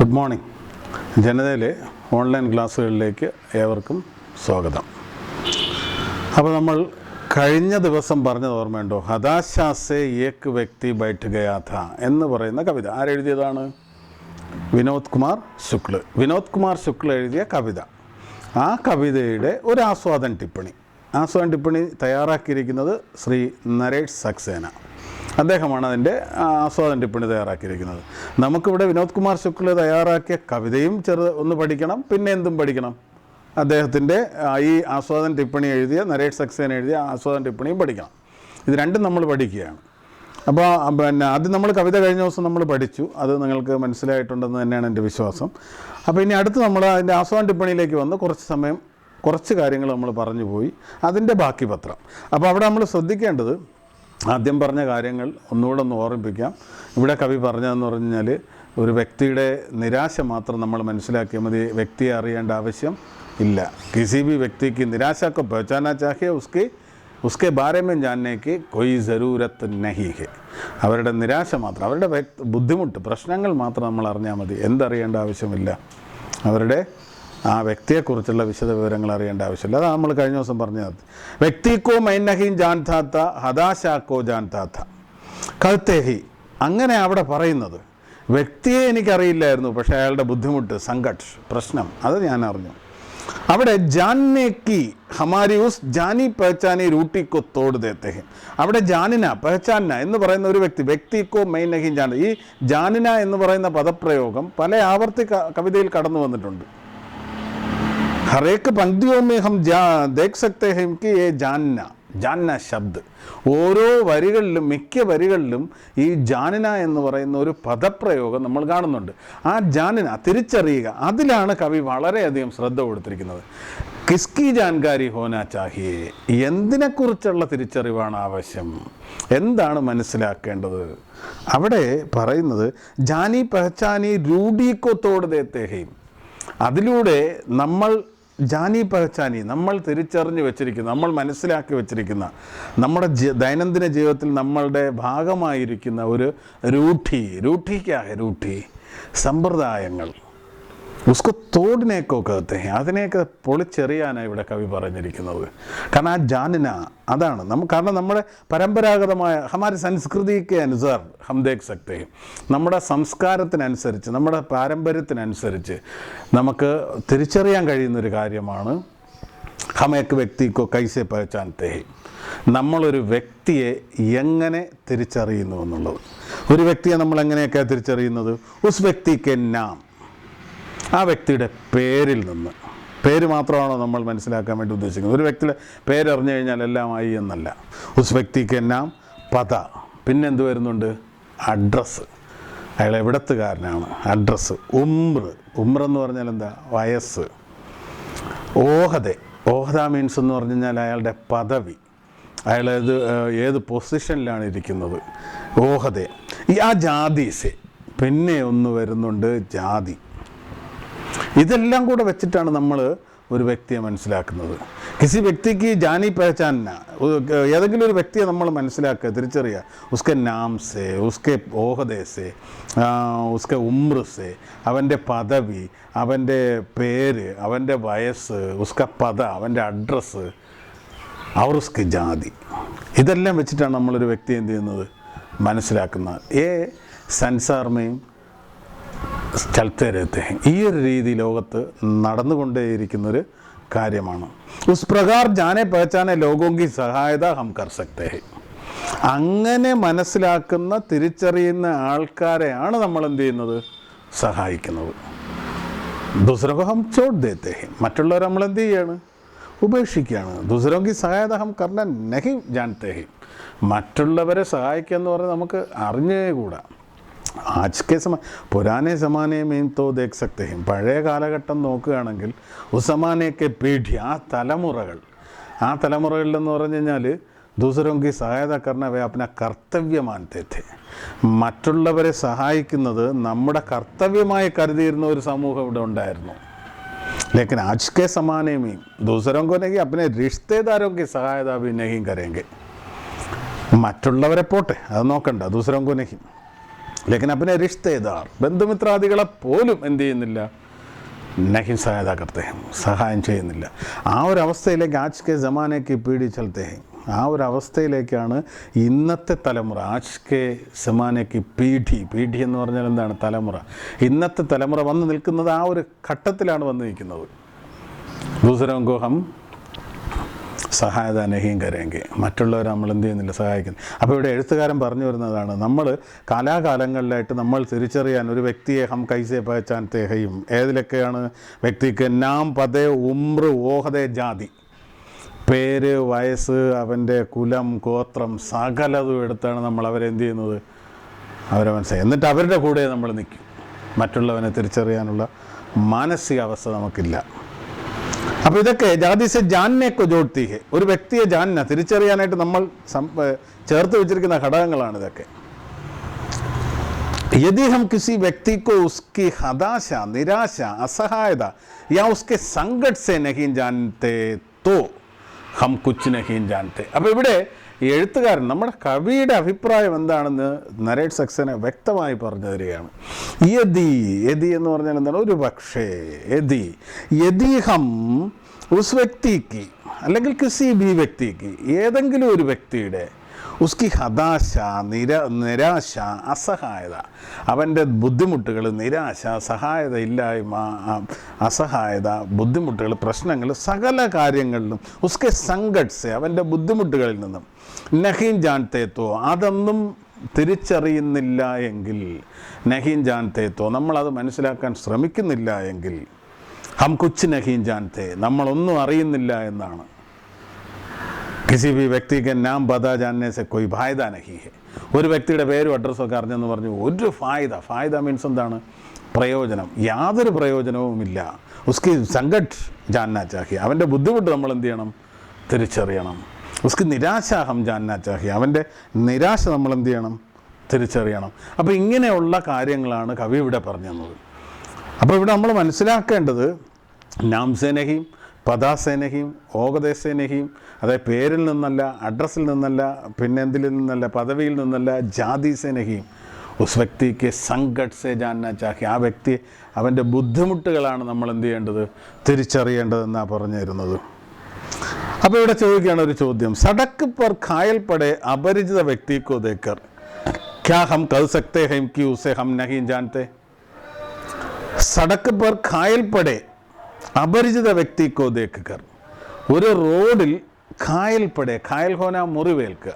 Good morning. ജനതയിലെ online ക്ലാസ്സുകളിലേക്ക് ഏവർക്കും സ്വാഗതം. അപ്പോൾ നമ്മൾ കഴിഞ്ഞ ദിവസം പറഞ്ഞത് ഓർമ്മയുണ്ടോ? ഹതാശാസെ ഏക് വ്യക്തി ബൈഠ് ഗയാ ഥാ എന്ന് പറയുന്ന കവിത ആരെഴുതിയതാണ്? വിനോദ് കുമാർ ശുക്ല എഴുതിയ കവിത. ആ കവിതയുടെ ഒരു ആസ്വാദന ടിപ്പണി തയ്യാറാക്കിയിരിക്കുന്നത് ശ്രീ നരേഷ് സക്സേന. അദ്ദേഹമാണ് അതിൻ്റെ ആസ്വാദന ടിപ്പണി തയ്യാറാക്കിയിരിക്കുന്നത്. നമുക്കിവിടെ വിനോദ് കുമാർ ശുക്ല തയ്യാറാക്കിയ കവിതയും ഒന്ന് പഠിക്കണം, പിന്നെ എന്തും പഠിക്കണം. അദ്ദേഹത്തിൻ്റെ ഈ ആസ്വാദന ടിപ്പണി എഴുതിയ നരേഷ് സക്സേന എഴുതിയ ആസ്വാദന ടിപ്പണിയും പഠിക്കണം. ഇത് രണ്ടും നമ്മൾ പഠിക്കുകയാണ്. അപ്പോൾ ആദ്യം നമ്മൾ കവിത കഴിഞ്ഞ ദിവസം നമ്മൾ പഠിച്ചു. അത് നിങ്ങൾക്ക് മനസ്സിലായിട്ടുണ്ടെന്ന് തന്നെയാണ് എൻ്റെ വിശ്വാസം. അപ്പോൾ ഇനി അടുത്ത് നമ്മൾ അതിൻ്റെ ആസ്വാദന ടിപ്പണിയിലേക്ക് വന്ന് കുറച്ച് കാര്യങ്ങൾ നമ്മൾ പറഞ്ഞു പോയി. അതിൻ്റെ ബാക്കി പത്രം. അപ്പോൾ അവിടെ നമ്മൾ ശ്രദ്ധിക്കേണ്ടത്, ആദ്യം പറഞ്ഞ കാര്യങ്ങൾ ഒന്നുകൂടെ ഒന്ന് ഓർമ്മിപ്പിക്കാം. ഇവിടെ കവി പറഞ്ഞതെന്ന് പറഞ്ഞാൽ ഒരു വ്യക്തിയുടെ നിരാശ മാത്രം നമ്മൾ മനസ്സിലാക്കിയാൽ മതി, വ്യക്തിയെ അറിയേണ്ട ആവശ്യം ഇല്ല. കിസി ഭി വ്യക്തിക്ക് നിരാശ को पहचाना चाहिए, उसके बारे में जानने की कोई ज़रूरत नहीं है. അവരുടെ നിരാശ മാത്രം, അവരുടെ ബുദ്ധിമുട്ട്, പ്രശ്നങ്ങൾ മാത്രം നമ്മൾ അറിഞ്ഞാൽ മതി. എന്തറിയേണ്ട ആവശ്യമില്ല, അവരുടെ ആ വ്യക്തിയെക്കുറിച്ചുള്ള വിശദ വിവരങ്ങൾ അറിയേണ്ട ആവശ്യമില്ല. അതാണ് നമ്മൾ കഴിഞ്ഞ ദിവസം പറഞ്ഞത്. വ്യക്തിക്കോ മൈനഹീൻ ജാൻതാത്ത ഹതാശാക്കോ ജാൻതാത്ത കൽത്തേഹി. അങ്ങനെ അവിടെ പറയുന്നത് വ്യക്തിയെ എനിക്കറിയില്ലായിരുന്നു, പക്ഷേ അയാളുടെ ബുദ്ധിമുട്ട്, സംഘർഷ്, പ്രശ്നം അത് ഞാൻ അറിഞ്ഞു. അവിടെ ജാന്നേക്കി ഹമാരി ഉസ് ജാനി പഹച്ചാനി റൂട്ടിക്കോ തോട് ദേത്തെ ഹെ. അവിടെ ജാനിന പഹച്ചാന എന്ന് പറയുന്ന ഒരു വ്യക്തിക്കോ മൈനഹീൻ ജാൻ, ഈ ജാനിന എന്ന് പറയുന്ന പദപ്രയോഗം പല ആവർത്തി കവിതയിൽ കടന്നു വന്നിട്ടുണ്ട്. हर एक पंक्तियों में हम देख सकते हैं कि ये जानना ശബ്ദ് ഓരോ വരികളിലും, മിക്ക വരികളിലും ഈ ജാനന എന്ന് പറയുന്ന ഒരു പദപ്രയോഗം നമ്മൾ കാണുന്നുണ്ട്. ആ ജാനന, തിരിച്ചറിയുക, അതിലാണ് കവി വളരെയധികം ശ്രദ്ധ കൊടുത്തിരിക്കുന്നത്. കിസ്കി ജാൻകാരി ഹോനാ ചാഹിയേ, എന്തിനെക്കുറിച്ചുള്ള തിരിച്ചറിവാണ് ആവശ്യം, എന്താണ് മനസ്സിലാക്കേണ്ടത്. അവിടെ പറയുന്നത് ജാനി പഹച്ചാനി രൂഢീക്കോ തോട് ദേത്തെ ഹേ. അതിലൂടെ നമ്മൾ ജാനി പഹച്ചാനി, നമ്മൾ തിരിച്ചറിഞ്ഞ് വെച്ചിരിക്കുന്ന, നമ്മൾ മനസ്സിലാക്കി വെച്ചിരിക്കുന്ന, നമ്മുടെ ദൈനംദിന ജീവിതത്തിൽ നമ്മളുടെ ഭാഗമായിരിക്കുന്ന ഒരു രൂഢി സമ്പ്രദായങ്ങൾ, ഉസ്കോ തോടിനേക്കോ കത്തെ, അതിനെയൊക്കെ പൊളിച്ചെറിയാനാണ് ഇവിടെ കവി പറഞ്ഞിരിക്കുന്നത്. കാരണം ആ ജാനിന അതാണ് കാരണം നമ്മുടെ പരമ്പരാഗതമായ ഹമാരി സംസ്കൃതിക്ക് അനുസാർ ഹം ദേഖ് സക്തേ, നമ്മുടെ സംസ്കാരത്തിനനുസരിച്ച്, നമ്മുടെ പാരമ്പര്യത്തിനനുസരിച്ച് നമുക്ക് തിരിച്ചറിയാൻ കഴിയുന്നൊരു കാര്യമാണ് ഹമേക്ക് വ്യക്തിക്കോ കൈസെ പഹച്ചാൻതേ, നമ്മളൊരു വ്യക്തിയെ എങ്ങനെ തിരിച്ചറിയുന്നു എന്നുള്ളത്. ഒരു വ്യക്തിയെ നമ്മൾ എങ്ങനെയൊക്കെയാണ് തിരിച്ചറിയുന്നത്? ഉസ് വ്യക്തിക്ക് നാം, ആ വ്യക്തിയുടെ പേരിൽ നിന്ന്. പേര് മാത്രമാണോ നമ്മൾ മനസ്സിലാക്കാൻ വേണ്ടി ഉദ്ദേശിക്കുന്നത്? ഒരു വ്യക്തിയുടെ പേരറിഞ്ഞു കഴിഞ്ഞാൽ എല്ലാം ആയി എന്നല്ല. ഉസ് വ്യക്തിക്ക് നാം പദ, പിന്നെന്ത് വരുന്നുണ്ട്? അഡ്രസ്സ്, അയാൾ എവിടത്തുകാരനാണ്, അഡ്രസ്സ്. ഉമ്ര എന്ന് പറഞ്ഞാൽ എന്താ? വയസ്സ്. ഓഹദ മീൻസ് എന്ന് പറഞ്ഞു കഴിഞ്ഞാൽ അയാളുടെ പദവി, അയാൾ ഏത് പൊസിഷനിലാണ് ഇരിക്കുന്നത്. ഓഹദെ. ആ ജാതീസെ, പിന്നെ ഒന്ന് വരുന്നുണ്ട് ജാതി. ഇതെല്ലാം കൂടെ വെച്ചിട്ടാണ് നമ്മൾ ഒരു വ്യക്തിയെ മനസ്സിലാക്കുന്നത്. കിസി വ്യക്തിക്ക് ജാനി പഹച്ചാന, ഏതെങ്കിലും ഒരു വ്യക്തിയെ നമ്മൾ മനസ്സിലാക്കുക, തിരിച്ചറിയുക. ഉസ്കെ നാം സേ, ഉസ്കെ ഓഹദേ സേ, ഉസ്കെ ഉമ്ര സേ, അവൻ്റെ പദവി, അവൻ്റെ പേര്, അവൻ്റെ വയസ്സ്, ഉസ്ക പദ, അവൻ്റെ അഡ്രസ്സ്, അവർ ഉസ്കെ ജാതി. ഇതെല്ലാം വെച്ചിട്ടാണ് നമ്മളൊരു വ്യക്തി എന്ത് ചെയ്യുന്നത്, മനസ്സിലാക്കുന്നത്. സൻസാർമയും ചലത്തെ രഹത്തെ, ഈ ഒരു രീതി ലോകത്ത് നടന്നുകൊണ്ടേയിരിക്കുന്നൊരു കാര്യമാണ്. ഉസ് പ്രകാർ ജാനെ പഹച്ചാനെ ലോകോങ്കി സഹായത ഹം കർ സക്തേ ഹെ. അങ്ങനെ മനസ്സിലാക്കുന്ന, തിരിച്ചറിയുന്ന ആൾക്കാരെയാണ് നമ്മൾ എന്ത് ചെയ്യുന്നത്, സഹായിക്കുന്നത്. ദൂസരോങ്കോ ഹം ചോട് ദേത്തെ ഹെ, മറ്റുള്ളവരെ നമ്മൾ എന്ത് ചെയ്യാണ്, ഉപേക്ഷിക്കുകയാണ്. ദൂസരോങ്കി സഹായത ഹം കർന നഹി ജാൻതേ ഹെ. മറ്റുള്ളവരെ സഹായിക്കുക എന്ന് പറഞ്ഞാൽ നമുക്ക് അറിഞ്ഞുകൂടാ. പുരാനെ സമാനയും തോ ദേഖ് സക്തേ ഹെ. പഴയ കാലഘട്ടം നോക്കുകയാണെങ്കിൽ ഉസമാനെയൊക്കെ പീഠി, ആ തലമുറകളിലെന്ന് പറഞ്ഞു കഴിഞ്ഞാൽ ദൂസരോങ്കി സഹായത കർണവേ അപ്പന കർത്തവ്യമാനത്തെ थे. മറ്റുള്ളവരെ സഹായിക്കുന്നത് നമ്മുടെ കർത്തവ്യമായി കരുതിയിരുന്ന ഒരു സമൂഹം ഇവിടെ ഉണ്ടായിരുന്നു. लेकिन आज के ज़माने में दूसरों को नहीं, अपने रिश्तेदारों की सहायता भी नहीं करेंगे. മറ്റുള്ളവരെ പോട്ടെ, അത് നോക്കണ്ട, ദൂസരോങ്കോ നഹി. ലേക്കിൻ അപ്പനെ റിഷ്തേദാർ, ബന്ധുമിത്രാദികളെ പോലും എന്ത് ചെയ്യുന്നില്ല, നഹീം സഹായത കർത്തേ ഹം, സഹായം ചെയ്യുന്നില്ല. ആ ഒരു അവസ്ഥയിലേക്ക് ആജ് കെ ജമാനയ്ക്ക് പീഡി ചലത്തെ ഹം, ആ ഒരു അവസ്ഥയിലേക്കാണ് ഇന്നത്തെ തലമുറ. ആജ് കെ സമാനയ്ക്ക് പീഠി എന്ന് പറഞ്ഞാൽ എന്താണ്? തലമുറ. ഇന്നത്തെ തലമുറ വന്ന് നിൽക്കുന്നത് ആ ഒരു ഘട്ടത്തിലാണ് വന്ന് നിൽക്കുന്നത്. ദൂസരോങ്കോ ഹം സഹായത നഹീം കരേങ്കെ, മറ്റുള്ളവരെ നമ്മൾ എന്ത് ചെയ്യുന്നില്ല, സഹായിക്കുന്നു. അപ്പോൾ ഇവിടെ എഴുത്തുകാരൻ പറഞ്ഞു വരുന്നതാണ്, നമ്മൾ കാലാകാലങ്ങളിലായിട്ട് നമ്മൾ തിരിച്ചറിയാൻ ഒരു വ്യക്തിയെ ഹം കൈസെ പഹച്ചാൻ തേഹയും, ഏതിലൊക്കെയാണ് വ്യക്തിക്ക് നാം പതേ ഉമ്ര ഓഹദേ ജാതി, പേര്, വയസ്സ്, അവൻ്റെ കുലം, ഗോത്രം, സകലതും എടുത്താണ് നമ്മൾ അവരെന്ത് ചെയ്യുന്നത്, അവരെ മനസ്സിലായി. എന്നിട്ട് അവരുടെ കൂടെ നമ്മൾ നിൽക്കും. മറ്റുള്ളവനെ തിരിച്ചറിയാനുള്ള മാനസികാവസ്ഥ നമുക്കില്ല. അപ്പോൾ ഇതൊക്കെ ജാതിസെ ജാൻനെയൊക്കെ ജോഡ്ത്തി ഹെ, ഒരു വ്യക്തിയെ ജാന്ന, തിരിച്ചറിയാനായിട്ട് നമ്മൾ ചേർത്ത് വെച്ചിരിക്കുന്ന ഘടകങ്ങളാണ് ഇതൊക്കെ. यदि हम किसी व्यक्ति को उसकी हताशा, निराशा, असहायता या उसके संकट से नहीं जानते तो हम कुछ नहीं जानते. അപ്പോൾ ഇവിടെ എഴുത്തുകാരൻ, നമ്മുടെ കവിയുടെ അഭിപ്രായം എന്താണെന്ന് നരേറ്റ് സക്സേന വ്യക്തമായി പറഞ്ഞു തരികയാണ്. യദി എന്ന് പറഞ്ഞാൽ എന്താണ്? ഒരു പക്ഷേ, യദി ഹം ഉസ് വ്യക്തിക്ക്, അല്ലെങ്കിൽ കിസി ബി വ്യക്തിക്ക്, ഏതെങ്കിലും ഒരു വ്യക്തിയുടെ ഉസ്കി ഹതാശ, നിരാശ, അസഹായത, അവൻ്റെ ബുദ്ധിമുട്ടുകൾ, നിരാശ, സഹായത ഇല്ലായ്മ, അസഹായത, ബുദ്ധിമുട്ടുകൾ, പ്രശ്നങ്ങൾ, സകല കാര്യങ്ങളിലും ഉസ്കെ സങ്കട്ട്സ്, അവൻ്റെ ബുദ്ധിമുട്ടുകളിൽ നിന്നും നഹീം ജാൻതേത്തോ, അതൊന്നും തിരിച്ചറിയുന്നില്ല എങ്കിൽ, നഹീം ജാൻതേത്തോ, നമ്മളത് മനസ്സിലാക്കാൻ ശ്രമിക്കുന്നില്ല എങ്കിൽ, ഹം കുച്ച് നഹീം ജാൻതേ, നമ്മളൊന്നും അറിയുന്നില്ല എന്നാണ്. കിസി ബി വ്യക്തിക്ക് നാം പതാ ജാനനെ സെ കോയി ഫായദ നഹീ ഹെ, ഒരു വ്യക്തിയുടെ പേരും അഡ്രസ്സൊക്കെ അറിഞ്ഞെന്ന് പറഞ്ഞു ഒരു ഫായദ മീൻസ് എന്താണ്? പ്രയോജനം. യാതൊരു പ്രയോജനവുമില്ല. ഉസ്കി സങ്കട്ട് ജാന്നാ ചാഹിയ, അവൻ്റെ ബുദ്ധിമുട്ട് നമ്മൾ എന്ത് ചെയ്യണം? തിരിച്ചറിയണം. ഉസ്കി നിരാശ ഹം ജാന്നാ ചാഹിയ, അവൻ്റെ നിരാശ നമ്മൾ എന്ത് ചെയ്യണം? തിരിച്ചറിയണം. അപ്പോൾ ഇങ്ങനെയുള്ള കാര്യങ്ങളാണ് കവി ഇവിടെ പറഞ്ഞു തന്നത്. അപ്പോൾ ഇവിടെ നമ്മൾ മനസ്സിലാക്കേണ്ടത് നാംസേനഹീം, പദാസേനഹീം, ഓഗദേശേനഹീം, അതായത് പേരിൽ നിന്നല്ല, അഡ്രസ്സിൽ നിന്നല്ല, പിന്നെ എന്തിൽ നിന്നല്ല, പദവിയിൽ നിന്നല്ല, ജാതിസേനഹീം, ഉസ് വ്യക്തിക്ക് സങ്കട്ട് സേ ജാന്നാ ചാഹിയ, ആ വ്യക്തി അവൻ്റെ ബുദ്ധിമുട്ടുകളാണ് നമ്മൾ എന്ത് ചെയ്യേണ്ടത്? തിരിച്ചറിയേണ്ടതെന്നാണ് പറഞ്ഞു തരുന്നത്. അപ്പോൾ ഇവിടെ ചോദിക്കുകയാണ് ഒരു ചോദ്യം, സടക്ക് പർ ഖായൽ പടെ അപരിചിത വ്യക്തിക്കോ ദേക്കർ ക്യാ ഹം കഹ് സക്തേ ഹൈം കി ഉസെ ഹം നഹീം ജാൻതേ? സടക്ക് പർ ഖായൽ പടെ അപരിചിത വ്യക്തിക്കോ ദേക്കർ, ഒരു റോഡിൽ ഖായൽ പടെ, ഖായൽ ഹോന മുറിവേൽക്കുക,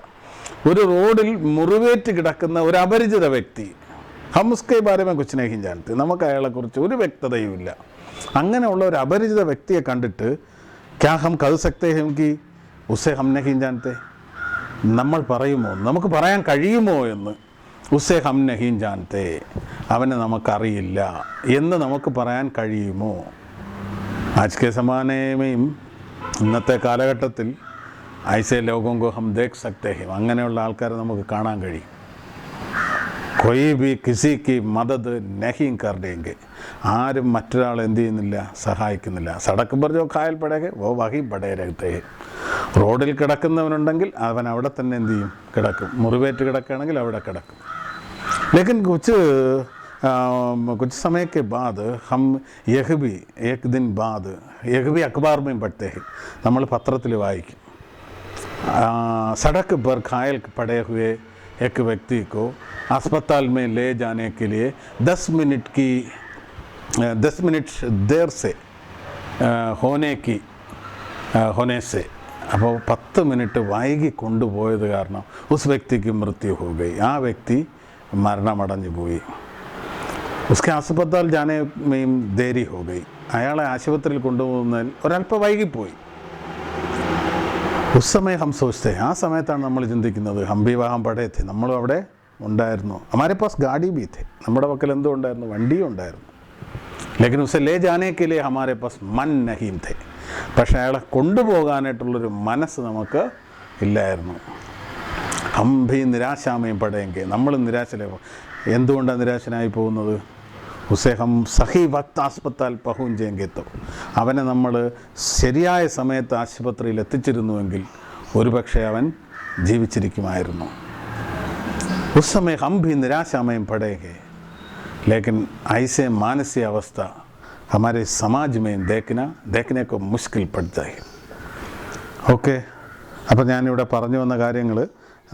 ഒരു റോഡിൽ മുറിവേറ്റ് കിടക്കുന്ന ഒരു അപരിചിത വ്യക്തി, ഹം ഉസ്കെ ബാരെ മേ കുച്ച് നഹീം ജാൻതേ, നമുക്ക് അയാളെക്കുറിച്ച് ഒരു വ്യക്തതയും ഇല്ല. അങ്ങനെയുള്ള ഒരു അപരിചിത വ്യക്തിയെ കണ്ടിട്ട് ക്യാ ഹം കഹ് സക്തേ ഹൈം കി ഉസെ ഹം നഹീം ജാൻതേ, നമ്മൾ പറയുമോ, നമുക്ക് പറയാൻ കഴിയുമോ എന്ന്, ഉസെ ഹം നഹീം ജാൻതേ, അവനെ നമുക്കറിയില്ല എന്ന് നമുക്ക് പറയാൻ കഴിയുമോ? ആജ് കെ സമാനയും ഇന്നത്തെ കാലഘട്ടത്തിൽ ഐസെ ലോകോങ്കോ ഹം ദേഖ് സക്തേ ഹെ, അങ്ങനെയുള്ള ആൾക്കാരെ നമുക്ക് കാണാൻ കഴിയും. കൊയ് ബി കിസിക്ക് മദത് നഹീം കർ ദേങ്കെ, ആരും മറ്റൊരാൾ എന്ത് ചെയ്യുന്നില്ല? സഹായിക്കുന്നില്ല. സടക്ക് പറഞ്ഞോ ഖായൽ പടകെ ഓ വഹി പടേ രഹത്തെ, റോഡിൽ കിടക്കുന്നവനുണ്ടെങ്കിൽ അവൻ അവിടെ തന്നെ എന്ത് ചെയ്യും? കിടക്കും. മുറിവേറ്റ് കിടക്കുകയാണെങ്കിൽ അവിടെ കിടക്കും. ലേക്കിൻ कुछ समय के बाद हम यह भी एक दिन बाद यह भी अखबार में पढ़ते हैं, നമ്മൾ പത്രത്തിൽ വായിക്കും, सड़क पर घायल पड़े हुए एक व्यक्ति को अस्पताल में ले जाने के लिए 10 मिनट देर से होने से, അപ്പോൾ 10 മിനിറ്റ് വൈകി കൊണ്ടുപോയത് കാരണം ഉസ് വ്യക്തിക്ക് മൃത്യു ഹോ ഗയി, ആ വ്യക്തി മരണമടഞ്ഞു പോയി. ഉസ്കെ ആസ്പത്താൽ ജാനെ മെയും ദേരി ഹോ ഗയി, അയാളെ ആശുപത്രിയിൽ കൊണ്ടുപോകുന്നതിൽ ഒരല്പം വൈകിപ്പോയി. ഉസ് സമയം ഹം സോച്ചത്തെ, ആ സമയത്താണ് നമ്മൾ ചിന്തിക്കുന്നത്, ഹം വിവാഹം പടയത്തെ, നമ്മളും അവിടെ ഉണ്ടായിരുന്നു, ഹമാരെ പാസ് ഗാഡി ബി थे, നമ്മുടെ പക്കൽ എന്തോ ഉണ്ടായിരുന്നു? വണ്ടിയും ഉണ്ടായിരുന്നു. ലേക്കിൻ ഉസെ ലേ ജാനെ കെ ലിയെ ഹമാരെ പാസ് മൻ നഹീം थे, പക്ഷേ അയാളെ കൊണ്ടുപോകാനായിട്ടുള്ളൊരു മനസ്സ് നമുക്ക് ഇല്ലായിരുന്നു. ഹം ഭി നിരാശാമയും പടയെങ്കിൽ, നമ്മൾ നിരാശയിലായി. എന്തുകൊണ്ടാണ് നിരാശനായി പോകുന്നത്? ഉസേ ഹം സഹി വക്ത് ആസ്പത്താൽ പഹുഞ്ചെങ്കിത്തോ, അവനെ നമ്മൾ ശരിയായ സമയത്ത് ആശുപത്രിയിൽ എത്തിച്ചിരുന്നുവെങ്കിൽ ഒരുപക്ഷെ അവൻ ജീവിച്ചിരിക്കുമായിരുന്നു. उस समय हम भी निराशा में पड़ेंगे, लेकिन ऐसे मानसिक अवस्था हमारे समाज में देखने को मुश्किल पड़ जाए. ഓക്കെ, അപ്പോൾ ഞാനിവിടെ പറഞ്ഞു വന്ന കാര്യങ്ങൾ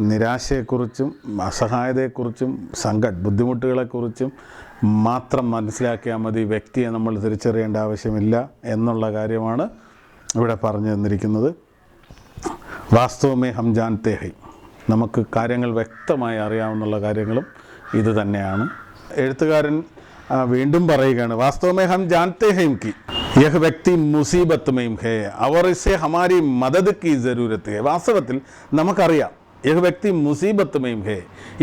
നിരാശയെക്കുറിച്ചും അസഹായതയെക്കുറിച്ചും ബുദ്ധിമുട്ടുകളെക്കുറിച്ചും മാത്രം മനസ്സിലാക്കിയാൽ മതി. വ്യക്തിയെ നമ്മൾ തിരിച്ചറിയേണ്ട ആവശ്യമില്ല എന്നുള്ള കാര്യമാണ് ഇവിടെ പറഞ്ഞു തന്നിരിക്കുന്നത്. വാസ്തവമേ ഹം ജാൻതേ ഹൈ, നമുക്ക് കാര്യങ്ങൾ വ്യക്തമായി അറിയാവുന്നുള്ള കാര്യങ്ങളും ഇത് തന്നെയാണ്. എഴുത്തുകാരൻ വീണ്ടും പറയുകയാണ്, വാസ്തവമേ ഹം ജാൻതേ ഹൈ കി യഹ് വ്യക്തി മുസീബത്ത് മെയും ഹേ അവർ ഇസെ ഹമാരി മദദ് കി ജരൂരത്ത് ഹേ. വാസ്തവത്തിൽ നമുക്കറിയാം, യഹ് വ്യക്തി മുസീബത്ത് മെയും ഹേ,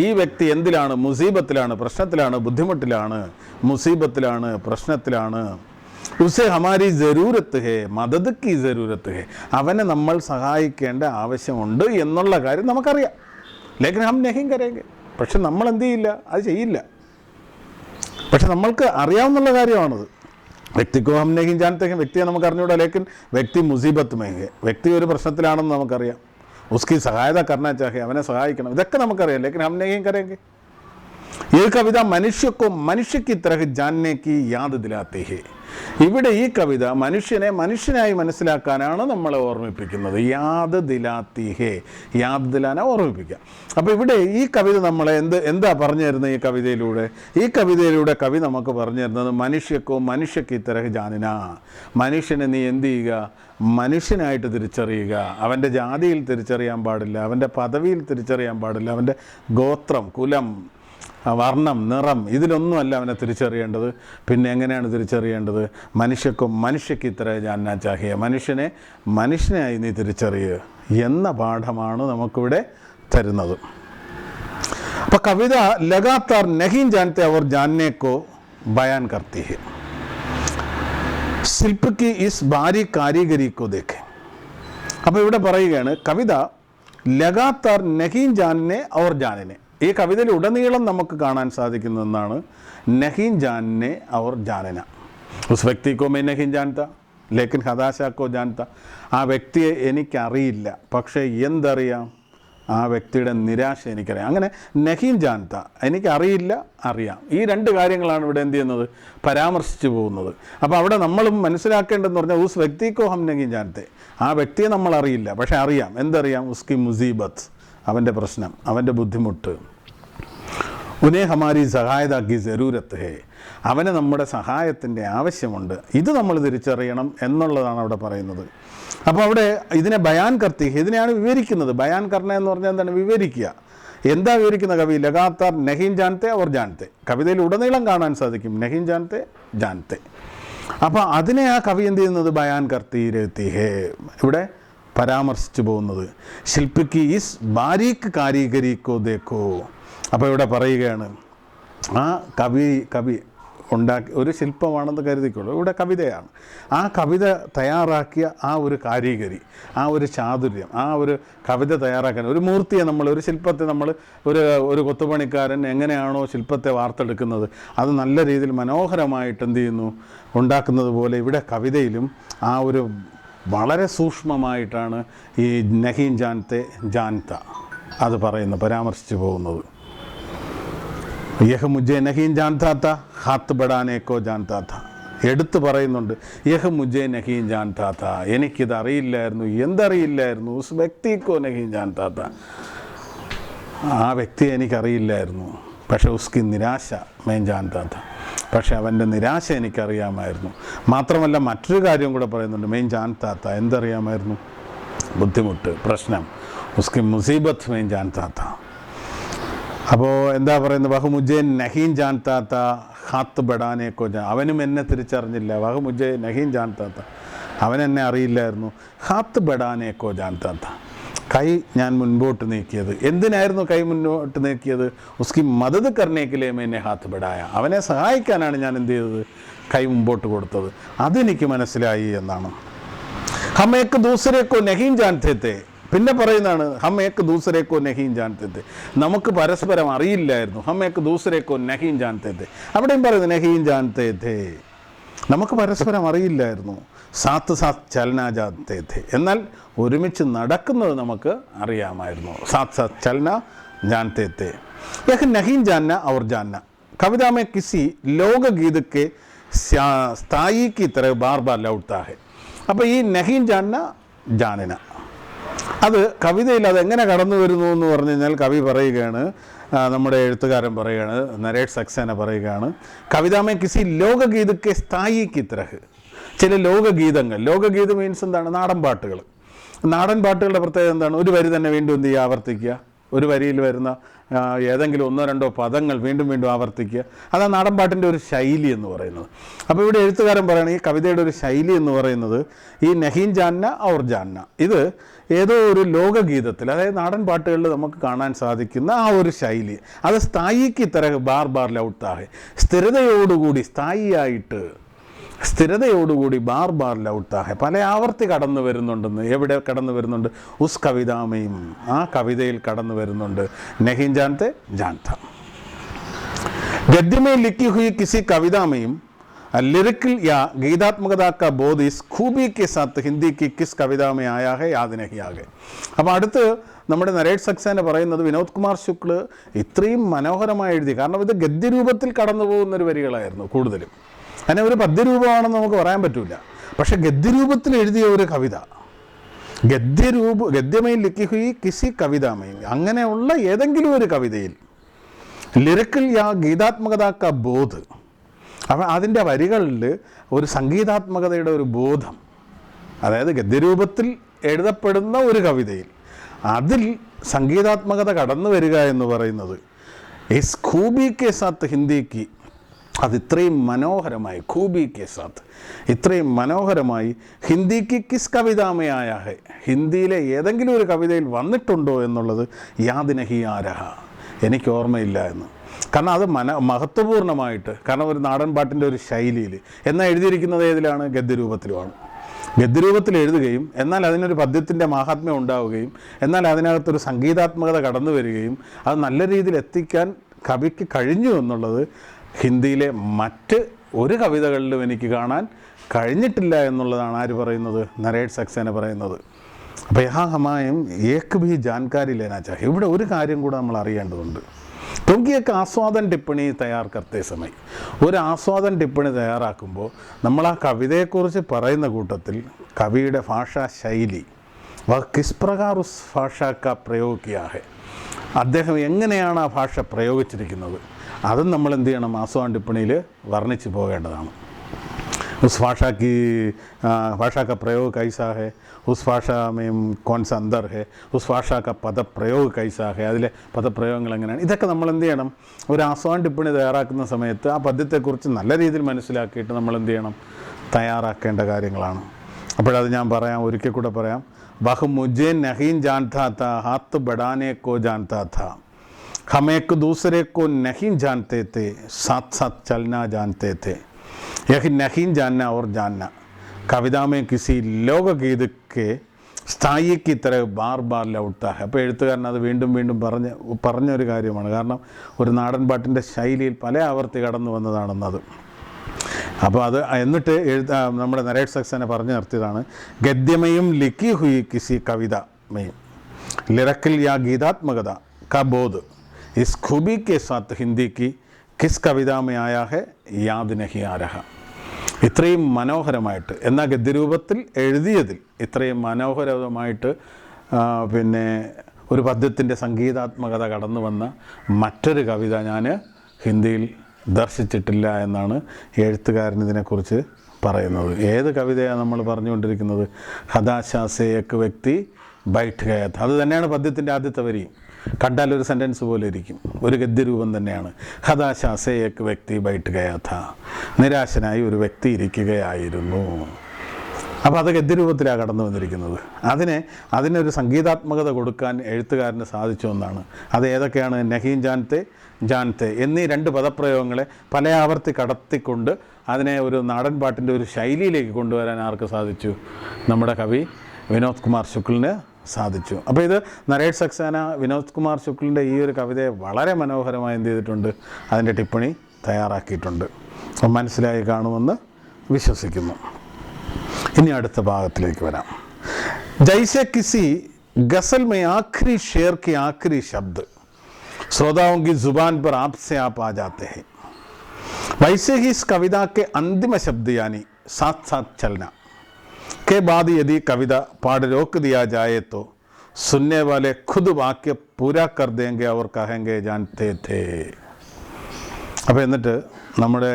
ഈ വ്യക്തി എന്തിലാണ്? മുസീബത്തിലാണ്, പ്രശ്നത്തിലാണ്, ബുദ്ധിമുട്ടിലാണ്, മുസീബത്തിലാണ്, പ്രശ്നത്തിലാണ്. ഉസെ ഹമാരി ജരൂരത്ത് ഹേ മദദ് കി ജരൂരത്ത് ഹേ, അവനെ നമ്മൾ സഹായിക്കേണ്ട ആവശ്യമുണ്ട് എന്നുള്ള കാര്യം നമുക്കറിയാം. ലേക്കിൻ ഹം നഹീം കരേംഗെ, പക്ഷെ നമ്മൾ എന്ത് ചെയ്യില്ല, അത് ചെയ്യില്ല. പക്ഷെ നമ്മൾക്ക് അറിയാവുന്നുള്ള കാര്യമാണത്. വ്യക്തിക്കോ ഹം നഹീം ജാൻതേ ഹൈ, വ്യക്തിയെ നമുക്ക് അറിഞ്ഞൂടാ. ലേക്കിൻ വ്യക്തി മുസീബത്ത് മേ ഹൈ, വ്യക്തി ഒരു പ്രശ്നത്തിലാണെന്ന് നമുക്കറിയാം. ഉസ്കി സഹായത കർണാ ചാഹേ, അവനെ സഹായിക്കണം, ഇതൊക്കെ നമുക്കറിയാം. ലേക്കിൻ ഹം നഹീം കരേംഗെ. ഈ കവിത മനുഷ്യക്ക് ഇത്രഹ് ജാൻനെ കി യാദ് ദിലാത്തി ഹൈ. ഇവിടെ ഈ കവിത മനുഷ്യനെ മനുഷ്യനായി മനസ്സിലാക്കാനാണ് നമ്മളെ ഓർമ്മിപ്പിക്കുന്നത്. യാദ് ദിലാത്തി ഹേ, യാദ് ദിലാനെ ഓർമ്മിപ്പിക്കുക. അപ്പോൾ ഇവിടെ ഈ കവിത നമ്മളെ എന്താ പറഞ്ഞു തരുന്നത്? ഈ കവിതയിലൂടെ കവി നമുക്ക് പറഞ്ഞു തരുന്നത് മനുഷ്യക്ക് ഇത്തരഹ് ജാനിന, മനുഷ്യനെ നീ എന്ത് ചെയ്യുക? മനുഷ്യനായിട്ട് തിരിച്ചറിയുക. അവൻ്റെ ജാതിയിൽ തിരിച്ചറിയാൻ പാടില്ല, അവൻ്റെ പദവിയിൽ തിരിച്ചറിയാൻ പാടില്ല, അവൻ്റെ ഗോത്രം, കുലം, വർണ്ണം, നിറം, ഇതിലൊന്നുമല്ല അവനെ തിരിച്ചറിയേണ്ടത്. പിന്നെ എങ്ങനെയാണ് തിരിച്ചറിയേണ്ടത്? മനുഷ്യക്ക് ഇത്ര ജാന്നാ ചാഹിയ, മനുഷ്യനെ മനുഷ്യനായി നീ തിരിച്ചറിയുക എന്ന പാഠമാണ് നമുക്കിവിടെ തരുന്നത്. അപ്പോൾ കവിത ലഗാത്താർ നഹീം ജാൻതേ അവർ ജാൻനെ കോ ബയാൻ കർത്തി ഹെ, ശില്പ കി ഇസ് ബാരി കാരിഗരി കോ ദേഖെ. അപ്പോൾ ഇവിടെ പറയുകയാണ്, കവിത ലഗാത്താർ നഹീം ജാൻനെ അവർ ജാനിനെ. ഈ കവിതയിൽ ഉടനീളം നമുക്ക് കാണാൻ സാധിക്കുന്നതെന്നാണ് നഹീം ജാൻനെ അവർ ജാനന. ഉസ് വ്യക്തിക്കോ മേ നഹീം ജാൻത ലേക്കിൻ ഹതാശാക്കോ ജാൻത. ആ വ്യക്തിയെ എനിക്കറിയില്ല, പക്ഷേ എന്തറിയാം? ആ വ്യക്തിയുടെ നിരാശ എനിക്കറിയാം. അങ്ങനെ നഹീം ജാൻത, എനിക്കറിയില്ല, അറിയാം. ഈ രണ്ട് കാര്യങ്ങളാണ് ഇവിടെ എന്ത് ചെയ്യുന്നത്? പരാമർശിച്ചു പോകുന്നത്. അപ്പോൾ അവിടെ നമ്മളും മനസ്സിലാക്കേണ്ടതെന്ന് പറഞ്ഞാൽ ഉസ് വ്യക്തിക്കോ ഹം നഹീം ജാൻതേ, ആ വ്യക്തിയെ നമ്മൾ അറിയില്ല, പക്ഷേ അറിയാം. എന്തറിയാം? ഉസ്കി മുസീബത്ത്, അവൻ്റെ പ്രശ്നം, അവൻ്റെ ബുദ്ധിമുട്ട്. ഉനേ ഹമാരി സഹായത കി ജരൂരത്ത് ഹേ, അവന് നമ്മുടെ സഹായത്തിൻ്റെ ആവശ്യമുണ്ട്. ഇത് നമ്മൾ തിരിച്ചറിയണം എന്നുള്ളതാണ് അവിടെ പറയുന്നത്. അപ്പോൾ അവിടെ ഇതിനെ ബയാൻ കർത്തി, ഇതിനെയാണ് വിവരിക്കുന്നത്. ബയാൻ കർണ എന്ന് പറഞ്ഞാൽ എന്താണ്? വിവരിക്കുക. എന്താ വിവരിക്കുന്ന കവി? ലഗാത്താർ നഹീം ജാൻതേ അവർ ജാൻതേ. കവിതയിൽ ഉടനീളം കാണാൻ സാധിക്കും നഹീം ജാൻതേ ജാൻതേ. അപ്പോൾ അതിനെ ആ കവി എന്ത് ചെയ്യുന്നത്? ബയാൻ കർത്തി രത്തി ഹേ, ഇവിടെ പരാമർശിച്ചു പോകുന്നത്. ശില്പിക്ക് ഈസ് ബാരീക്ക് കാരിഗരിക്കോ ദേക്കോ. അപ്പോൾ ഇവിടെ പറയുകയാണ്, ആ കവി ഉണ്ടാക്കി ഒരു ശില്പമാണെന്ന് കരുതിക്കോളൂ, ഇവിടെ കവിതയാണ്. ആ കവിത തയ്യാറാക്കിയ ആ ഒരു കാരിഗരി, ആ ഒരു ചാതുര്യം, ആ ഒരു കവിത തയ്യാറാക്കാൻ ഒരു മൂർത്തിയെ ഒരു ശില്പത്തെ ഒരു കൊത്തുപണിക്കാരൻ എങ്ങനെയാണോ ശില്പത്തെ വാർത്തെടുക്കുന്നത്, അത് നല്ല രീതിയിൽ മനോഹരമായിട്ട് എന്ത് ചെയ്യുന്നു? ഉണ്ടാക്കുന്നത് പോലെ ഇവിടെ കവിതയിലും ആ ഒരു വളരെ സൂക്ഷ്മമായിട്ടാണ് ഈ നഹീം ജാൻതേ ജാൻത അത് പരാമർശിച്ചു പോകുന്നത്. യഹ് മുझे नहीं जानता था ഹാത്ത് ബടാനെ കോ ജാൻതാ था. എടുത്തു പറയുന്നുണ്ട്, യഹ് മുझे नहीं जानता था, എനിക്കിത് അറിയില്ലായിരുന്നു. എന്തറിയില്ലായിരുന്നു? ഉസ് വ്യക്തിക്കോ नहीं जानता था, ആ വ്യക്തിയെ എനിക്കറിയില്ലായിരുന്നു. പക്ഷേ ഉസ്കി നിരാശ मैं जानता था, പക്ഷേ അവൻ്റെ നിരാശ എനിക്കറിയാമായിരുന്നു. മാത്രമല്ല മറ്റൊരു കാര്യം കൂടെ പറയുന്നുണ്ട്, मैं जानता था, എന്തറിയാമായിരുന്നു? ബുദ്ധിമുട്ട്, പ്രശ്നം. ഉസ്കി മുസീബത്ത് मैं जानता था. അപ്പോൾ എന്താ പറയുന്നത്? വഹ് മുझे नहीं जानता था ഹാത്ത് ബടാനെ കോ ജാൻ, അവനും എന്നെ തിരിച്ചറിഞ്ഞില്ല. വഹ് മുझे नहीं जानता था, അവനെന്നെ അറിയില്ലായിരുന്നു. ഹാത്ത് ബടാനെ കോ ജാൻതാ था, കൈ ഞാൻ മുൻപോട്ട് നീക്കിയത്. എന്തിനായിരുന്നു കൈ മുന്നോട്ട് നീക്കിയത്? ഉസ്കി മദദ് കർണേക്കിലേ മേനെ ഹാത്ത് ബടായ, അവനെ സഹായിക്കാനാണ് ഞാൻ എന്ത് ചെയ്തത്? കൈ മുമ്പോട്ട് കൊടുത്തത്. അതെനിക്ക് മനസ്സിലായി എന്നാണ്. ഹം ഏക് ദൂസരെ കോ നഹീം ജാൻതേ തേ, പിന്നെ പറയുന്നതാണ് ഹം ഏക് ദൂസരെ കോ നഹീം ജാൻതേ തേ, നമുക്ക് പരസ്പരം അറിയില്ലായിരുന്നു. ഹം ഏക് ദൂസരെ കോ നഹീം ജാൻതേ തേ, അവിടെയും പറയുന്നത് നഹീം ജാൻതേ തേ, നമുക്ക് പരസ്പരം അറിയില്ലായിരുന്നു. സാത്ത് ചലന ജാൻതേ തേ, എന്നാൽ ഒരുമിച്ച് നടക്കുന്നത് നമുക്ക് അറിയാമായിരുന്നു. സാത്ത് ചലന जानते थे, यह नहीं जानना और जानना। कविता में किसी लोकगीत के स्थायी की तरह बार बार लौटता है. അപ്പോൾ ഈ നഹീൻ ജാന്ന ജാനന അത് കവിതയിൽ അതെങ്ങനെ കടന്നു വരുന്നു എന്ന് പറഞ്ഞു കഴിഞ്ഞാൽ കവി പറയുകയാണ്, നമ്മുടെ എഴുത്തുകാരൻ പറയുകയാണ്, നരേഷ് സക്സേന പറയുകയാണ്, കവിതാമേ കിസി ലോകഗീതಕ್ಕೆ സ്ഥായി की तरह. ചില ലോകഗീതങ്ങൾ, ലോകഗീതം മീൻസ് എന്താണ്? നാടൻ പാട്ടുകൾ. നാടൻ പാട്ടുകളുടെ പ്രത്യേകത എന്താണ്? ഒരു വരി തന്നെ വീണ്ടും എന്ത് ചെയ്യുക? ആവർത്തിക്കുക. ഒരു വരിയിൽ വരുന്ന ഏതെങ്കിലും ഒന്നോ രണ്ടോ പദങ്ങൾ വീണ്ടും വീണ്ടും ആവർത്തിക്കുക. അതാണ് നാടൻ പാട്ടിൻ്റെ ഒരു ശൈലി എന്ന് പറയുന്നത്. അപ്പോൾ ഇവിടെ എഴുത്തുകാരൻ പറയുന്നത് ഈ കവിതയുടെ ഒരു ശൈലി എന്ന് പറയുന്നത് ഈ നഹീൻ ജാന്ന ഔർ ജാന്ന, ഇത് ഏതോ ഒരു ലോകഗീതത്തിൽ, അതായത് നാടൻ പാട്ടുകളിൽ നമുക്ക് കാണാൻ സാധിക്കുന്ന ആ ഒരു ശൈലി, അത് സ്ഥായിക്ക് തരഹ് ബാർ ബാർ ലൗട്ടാഹെ, സ്ഥിരതയോടുകൂടി, സ്ഥായിയായിട്ട് സ്ഥിരതയോടുകൂടി ബാർ ബാർ ലൗട്ടാഹെ, പല ആവർത്തി കടന്നു വരുന്നുണ്ടെന്ന്. എവിടെ കടന്നു വരുന്നുണ്ട്? ഉസ് കവിതാമയും, ആ കവിതയിൽ കടന്നു വരുന്നുണ്ട്. നഹീൻ ജാനത്തെ ജാനത. गद्य में लिखी हुई किसी कविता में लिरिकल या गीतात्मकता का बोध इस खूबी के साथ हिंदी की किस कविता में आया है याद नहीं आ गए. അപ്പോൾ അടുത്ത് നമ്മുടെ നരേഷ് സക്സേന പറയുന്നത് വിനോദ് കുമാർ ശുക്ൽ ഇത്രയും മനോഹരമായി എഴുതി, കാരണം ഇത് ഗദ്യരൂപത്തിൽ കടന്നു പോകുന്നൊരു വരികളായിരുന്നു കൂടുതലും. അതിനെ ഒരു പദ്യരൂപമാണെന്ന് നമുക്ക് പറയാൻ പറ്റില്ല. പക്ഷെ ഗദ്യരൂപത്തിൽ എഴുതിയ ഒരു കവിത, ഗദ്യമേ ലിഖി ഹുയി കിസി കവിതാമേ, അങ്ങനെയുള്ള ഏതെങ്കിലും ഒരു കവിതയിൽ ലിറിക്കൽ യാ ഗീതാത്മകത ബോധ്, അപ്പം അതിൻ്റെ വരികളിൽ ഒരു സംഗീതാത്മകതയുടെ ഒരു ബോധം, അതായത് ഗദ്യരൂപത്തിൽ എഴുതപ്പെടുന്ന ഒരു കവിതയിൽ അതിൽ സംഗീതാത്മകത കടന്നു വരിക എന്ന് പറയുന്നത് ഇസ് ഖൂബി കെ സാത്ത് ഹിന്ദിക്ക്, അത് ഇത്രയും മനോഹരമായി, ഖൂബി കെ സാത്ത് ഇത്രയും മനോഹരമായി ഹിന്ദിക്ക് കിസ് കവിതാമയായ ഹെ, ഹിന്ദിയിലെ ഏതെങ്കിലും ഒരു കവിതയിൽ വന്നിട്ടുണ്ടോ എന്നുള്ളത് യാദ് നഹി ആ രഹ, എനിക്ക് ഓർമ്മയില്ല എന്ന്. കാരണം അത് മഹത്വപൂർണ്ണമായിട്ട്, കാരണം ഒരു നാടൻ പാട്ടിൻ്റെ ഒരു ശൈലിയിൽ, എന്നാൽ എഴുതിയിരിക്കുന്നത് ഏതിലാണ്? ഗദ്യരൂപത്തിലുമാണ്. ഗദ്യരൂപത്തിൽ എഴുതുകയും എന്നാൽ അതിനൊരു പദ്യത്തിൻ്റെ മാഹാത്മ്യം ഉണ്ടാവുകയും എന്നാൽ അതിനകത്തൊരു സംഗീതാത്മകത കടന്നു വരികയും അത് നല്ല രീതിയിൽ എത്തിക്കാൻ കവിക്ക് കഴിഞ്ഞു എന്നുള്ളത് ഹിന്ദിയിലെ മറ്റ് ഒരു കവിതകളിലും എനിക്ക് കാണാൻ കഴിഞ്ഞിട്ടില്ല എന്നുള്ളതാണ് ആര് പറയുന്നത്? നരേഷ് സക്സേന പറയുന്നത്. അപ്പോൾ യഹാ ഹമായും ഏക്ക് ഭി ജാൻകാരി ലേനാ ചാഹി, ഇവിടെ ഒരു കാര്യം കൂടെ നമ്മൾ അറിയേണ്ടതുണ്ട്. ക്യോങ്കിയൊക്കെ ആസ്വാദൻ ടിപ്പണി തയ്യാർ കർത്തേ സമയം, ഒരു ആസ്വാദൻ ടിപ്പണി തയ്യാറാക്കുമ്പോൾ നമ്മൾ ആ കവിതയെക്കുറിച്ച് പറയുന്ന കൂട്ടത്തിൽ കവിയുടെ ഭാഷാ ശൈലി, കിസ് പ്രകാർ ഉസ് ഭാഷ കാ പ്രयोग किया है, അദ്ദേഹം എങ്ങനെയാണ് ആ ഭാഷ പ്രയോഗിച്ചിരിക്കുന്നത്, അതും നമ്മൾ എന്ത് ചെയ്യണം? ആസ്വാദൻ ടിപ്പണിയിൽ വർണ്ണിച്ച് പോകേണ്ടതാണ്. उस भाषा का प्रयोग कैसा है, उस भाषा में कौन सा अंदर है, उस भाषा का പദപ്രയോഗ कैसा है, അതിലെ പദപ്രയോഗങ്ങൾ എങ്ങനെയാണ്, ഇതൊക്കെ നമ്മൾ എന്ത് ചെയ്യണം? ഒരു ആസ്വാദൻ ടിപ്പണി തയ്യാറാക്കുന്ന സമയത്ത് ആ പദ്യത്തെക്കുറിച്ച് നല്ല രീതിയിൽ മനസ്സിലാക്കിയിട്ട് നമ്മൾ എന്ത് ചെയ്യണം? തയ്യാറാക്കേണ്ട കാര്യങ്ങളാണ്. അപ്പോഴത് ഞാൻ പറയാം, ഒരിക്കൽ കൂടെ പറയാം. വഹ് മുझे नहीं जानता था, हाथ बढ़ाने को जानता था, हम एक दूसरे को नहीं जानते थे, साथ साथ चलना जानते थे. यह नहीं जानना और जानना कविता में किसी लोकगीत के സ്ഥായി की तरह ബാർ ബാർ ലൗട്ടാ ഹെ. അപ്പോൾ എഴുത്തുകാരൻ അത് വീണ്ടും വീണ്ടും പറഞ്ഞൊരു കാര്യമാണ്. കാരണം ഒരു നാടൻ പാട്ടിൻ്റെ ശൈലിയിൽ പല ആവർത്തി കടന്നു വന്നതാണെന്നത്. അപ്പോൾ അത് എന്നിട്ട് നമ്മുടെ നരേഷ് സക്സേന പറഞ്ഞു നിർത്തിയതാണ്, ഗദ്യമയും ലിഖി ഹുയി കിസി കവിതമയും ലിറക്കിൽ യാ ഗീതാത്മകത കാ ബോധ് ഇസ് ഖൂബി കെ സാത്ത് ഹിന്ദി की किस कविता में आया है याद नहीं आ रहा. ഇത്രയും മനോഹരമായിട്ട്, എന്നാൽ ഗദ്യരൂപത്തിൽ എഴുതിയതിൽ ഇത്രയും മനോഹരമായിട്ട് പിന്നെ ഒരു പദ്യത്തിൻ്റെ സംഗീതാത്മകത കടന്നു വന്ന മറ്റൊരു കവിത ഞാൻ ഹിന്ദിയിൽ ദർശിച്ചിട്ടില്ല എന്നാണ് എഴുത്തുകാരൻ ഇതിനെക്കുറിച്ച് പറയുന്നത്. ഏത് കവിതയാണ് നമ്മൾ പറഞ്ഞുകൊണ്ടിരിക്കുന്നത്? ഹതാശാ സേ ഏക് വ്യക്തി ബൈഠ് ഗയാ ഥാ, അത് തന്നെയാണ് പദ്യത്തിൻ്റെ ആദ്യത്തെ വരിയും. കണ്ടാൽ ഒരു സെൻറ്റൻസ് പോലെ ഇരിക്കും, ഒരു ഗദ്യരൂപം തന്നെയാണ്. ഹതാശാ സേ ഏക് വ്യക്തി ബൈഠ് ഗയാ ഥാ, നിരാശനായി ഒരു വ്യക്തി ഇരിക്കുകയായിരുന്നു. അപ്പോൾ അത് ഗദ്യരൂപത്തിലാണ് കടന്നു വന്നിരിക്കുന്നത്. അതിനൊരു സംഗീതാത്മകത കൊടുക്കാൻ എഴുത്തുകാരന് സാധിച്ചു എന്നാണ്. അത് ഏതൊക്കെയാണ്? നഹീൻ ജാനത്തെ ജാനത്തെ എന്നീ രണ്ട് പദപ്രയോഗങ്ങളെ പല ആവർത്തി കടത്തിക്കൊണ്ട് അതിനെ ഒരു നാടൻ പാട്ടിൻ്റെ ഒരു ശൈലിയിലേക്ക് കൊണ്ടുവരാൻ ആർക്ക് സാധിച്ചു? നമ്മുടെ കവി വിനോദ് കുമാർ ശുക്ലിന് സാധിച്ചു. അപ്പോൾ ഇത് നരേഷ് സക്സേന വിനോദ് കുമാർ ശുക്ലിൻ്റെ ഈ ഒരു കവിതയെ വളരെ മനോഹരമായി എന്ത് ചെയ്തിട്ടുണ്ട്? അതിൻ്റെ ടിപ്പണി തയ്യാറാക്കിയിട്ടുണ്ട്. അപ്പം മനസ്സിലായി കാണുമെന്ന് വിശ്വസിക്കുന്നു. ഇനി അടുത്ത ഭാഗത്തിലേക്ക് വരാം. ജൈസെ കിസി ഗസൽ മേ ആഖിരി ഷേർ കി ആഖിരി ശബ്ദ് श्रोताओं की जुबान पर आपसे आप आ जाते हैं। वैसे ही इस कविता के अंतिम शब्द यानी साथ साथ चलना के बाद यदि कविता पाठ रोक दिया जाए तो सुनने वाले खुद वाक्य पूरा कर देंगे और कहेंगे जानते थे. അപ്പോൾ എന്നിട്ട് നമ്മുടെ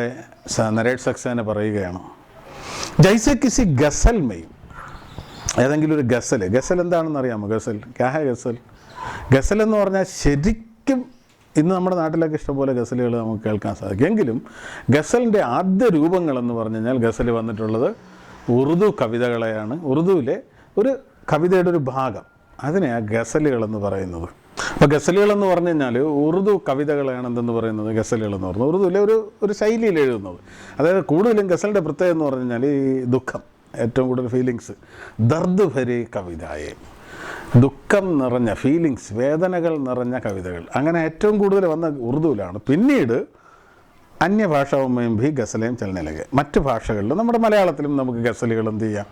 നരേറ്റ് സക്സേന പറയുകയാണ്, ജൈസെ കിസി ഗസൽ മെയും, ഏതെങ്കിലും ഒരു ഗസൽ എന്താണെന്ന് അറിയാമോ? ഗസൽ ക്യാ ഹൈ ഗസൽ? ഗസൽ എന്ന് പറഞ്ഞാൽ ശരിക്കും ഇന്ന് നമ്മുടെ നാട്ടിലൊക്കെ ഇഷ്ടംപോലെ ഗസലുകൾ നമുക്ക് കേൾക്കാൻ സാധിക്കും. എങ്കിലും ഗസലിൻ്റെ ആദ്യ രൂപങ്ങളെന്ന് പറഞ്ഞു കഴിഞ്ഞാൽ ഗസൽ വന്നിട്ടുള്ളത് ഉറുദു കവിതകളെയാണ്. ഉറുദുവിലെ ഒരു കവിതയുടെ ഒരു ഭാഗം, അതിനെയാണ് ഗസലുകളെന്ന് പറയുന്നത്. അപ്പോൾ ഗസലുകളെന്ന് പറഞ്ഞു കഴിഞ്ഞാൽ ഉറുദു കവിതകളെയാണ് എന്തെന്ന് പറയുന്നത് ഗസലുകളെന്ന് പറയുന്നത്. ഉറുദുവിലെ ഒരു ശൈലിയിൽ എഴുതുന്നത്. അതായത് കൂടുതലും ഗസലിൻ്റെ പ്രത്യേകത എന്ന് പറഞ്ഞു കഴിഞ്ഞാൽ ഈ ദുഃഖം, ഏറ്റവും കൂടുതൽ ഫീലിങ്സ്, ദർദ് ഭരി കവിതയെ, ദുഃഖം നിറഞ്ഞ ഫീലിങ്സ്, വേദനകൾ നിറഞ്ഞ കവിതകൾ, അങ്ങനെ ഏറ്റവും കൂടുതൽ വന്ന ഉറുദുവിലാണ്. പിന്നീട് അന്യഭാഷാവുമേയും ഭി ഗസലേം ചലനിലകെ, മറ്റ് ഭാഷകളിലും നമ്മുടെ മലയാളത്തിലും നമുക്ക് ഗസലുകൾ എന്ത് ചെയ്യാം,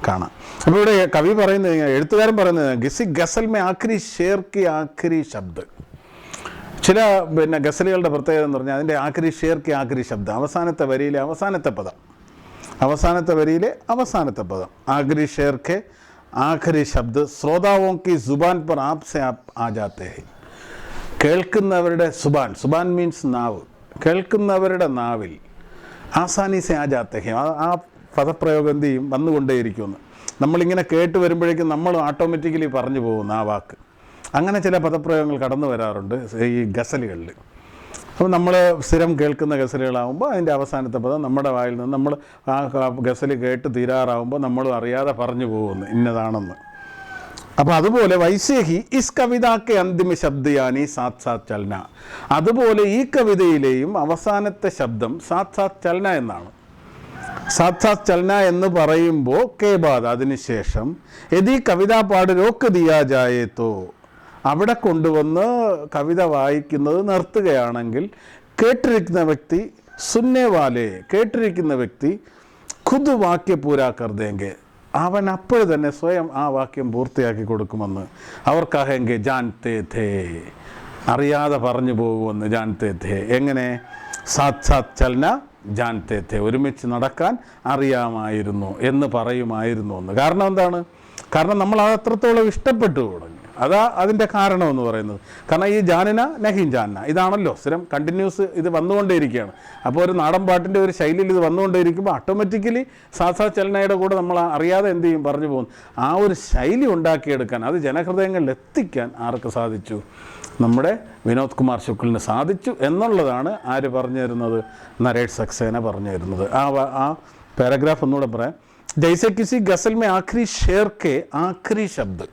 കാണാം. അപ്പോൾ ഇവിടെ കവി പറയുന്നത്, എഴുത്തുകാരൻ പറയുന്നത്, ഗിസി ഗസൽ മേ ആഖിരി ഷേർ കി ആഖിരി ശബ്ദ്. ചില ഗസലുകളുടെ പ്രത്യേകത എന്ന് പറഞ്ഞാൽ അതിൻ്റെ ആഖിരി ഷേർ കി ആഖിരി ശബ്ദം, അവസാനത്തെ വരിയിലെ അവസാനത്തെ പദം, ആഖിരി ഷേർ കെ ആഖിരി ശബ്ദ് ശ്രോതാവോं की जुबान पर आपसे आप आ जाते हैं. കേൾക്കുന്നവരുടെ സുബാൻ മീൻസ് നാവ്, കേൾക്കുന്നവരുടെ നാവിൽ ആസാനി സെ ആ ജാത്തെ ഹെ, ആ പദപ്രയോഗം എന്ത് ചെയ്യും, വന്നുകൊണ്ടേയിരിക്കുമെന്ന്. നമ്മളിങ്ങനെ കേട്ട് വരുമ്പോഴേക്കും നമ്മൾ ഓട്ടോമാറ്റിക്കലി പറഞ്ഞു പോകുന്ന ആ വാക്ക്, അങ്ങനെ ചില പദപ്രയോഗങ്ങൾ കടന്നു വരാറുണ്ട് ഈ ഗസലുകളിൽ. അപ്പോൾ നമ്മൾ സ്ഥിരം കേൾക്കുന്ന ഗസലുകളാകുമ്പോൾ അതിൻ്റെ അവസാനത്തെ പദം നമ്മുടെ വായിൽ നിന്ന് നമ്മൾ ആ ഗസൽ കേട്ട് തീരാറാകുമ്പോൾ നമ്മളും അറിയാതെ പറഞ്ഞു പോകുന്നു ഇന്നതാണെന്ന്. അപ്പോൾ അതുപോലെ വൈസേഹി ഇസ് കവിതാക്കെ അന്തിമ ശബ്ദയാനി സാത്ത് സാത്ത് ചലന, അതുപോലെ ഈ കവിതയിലെയും അവസാനത്തെ ശബ്ദം സാത്ത് സാത്ത് ചലന എന്നാണ്. സാത്ത് സാത്ത് ചലന എന്ന് പറയുമ്പോൾ കെ ബാദ്, അതിനുശേഷം യദി കവിതാ പാഠ രോക്ക് ദിയാ ജായേത്തോ, അവിടെ കൊണ്ടുവന്ന് കവിത വായിക്കുന്നത് നിർത്തുകയാണെങ്കിൽ കേട്ടിരിക്കുന്ന വ്യക്തി സുന്നേവാലെ, കേട്ടിരിക്കുന്ന വ്യക്തി ഖുദ് വാക്യ പൂരാ കർ ദേങ്കെ, അവൻ അപ്പോൾ തന്നെ സ്വയം ആ വാക്യം പൂർത്തിയാക്കി കൊടുക്കുമെന്ന്. അവർ കഹെങ്കെ ജാൻതേ ഥേ, അറിയാതെ പറഞ്ഞു പോകുമെന്ന്. ജാൻതേ ഥേ എങ്ങനെ? സാത്ത് സാത്ത് ചലന ജാൻതേ ഥേ, ഒരുമിച്ച് നടക്കാൻ അറിയാമായിരുന്നു എന്ന് പറയുമായിരുന്നു എന്ന്. കാരണം എന്താണ്? കാരണം നമ്മൾ അത് അത്രത്തോളം ഇഷ്ടപ്പെട്ടു തുടങ്ങി. അതാ അതിൻ്റെ കാരണം എന്ന് പറയുന്നത്. കാരണം ഈ ജാനന നഹീൻ ജാനന ഇതാണല്ലോ സ്ഥിരം കണ്ടിന്യൂസ് ഇത് വന്നുകൊണ്ടേയിരിക്കുകയാണ്. അപ്പോൾ ഒരു നാടൻ പാട്ടിൻ്റെ ഒരു ശൈലിയിൽ ഇത് വന്നുകൊണ്ടേയിരിക്കുമ്പോൾ ഓട്ടോമാറ്റിക്കലി സാധാ ചലനയുടെ കൂടെ നമ്മൾ അറിയാതെ എന്ത് ചെയ്യും, പറഞ്ഞു പോകും. ആ ഒരു ശൈലി ഉണ്ടാക്കിയെടുക്കാൻ, അത് ജനഹൃദയങ്ങളിൽ എത്തിക്കാൻ ആർക്ക് സാധിച്ചു? നമ്മുടെ വിനോദ് കുമാർ ശുക്ലിന് സാധിച്ചു എന്നുള്ളതാണ് ആര് പറഞ്ഞു തരുന്നത്? നരേറ്റ് സക്സേന പറഞ്ഞു തരുന്നത്. ആ പാരഗ്രാഫ് ഒന്നുകൂടെ പറയാം. ജൈസെ കിസി ഗസൽ മേ ആഖിരി ഷേർ കെ ആഖിരി ശബ്ദ്,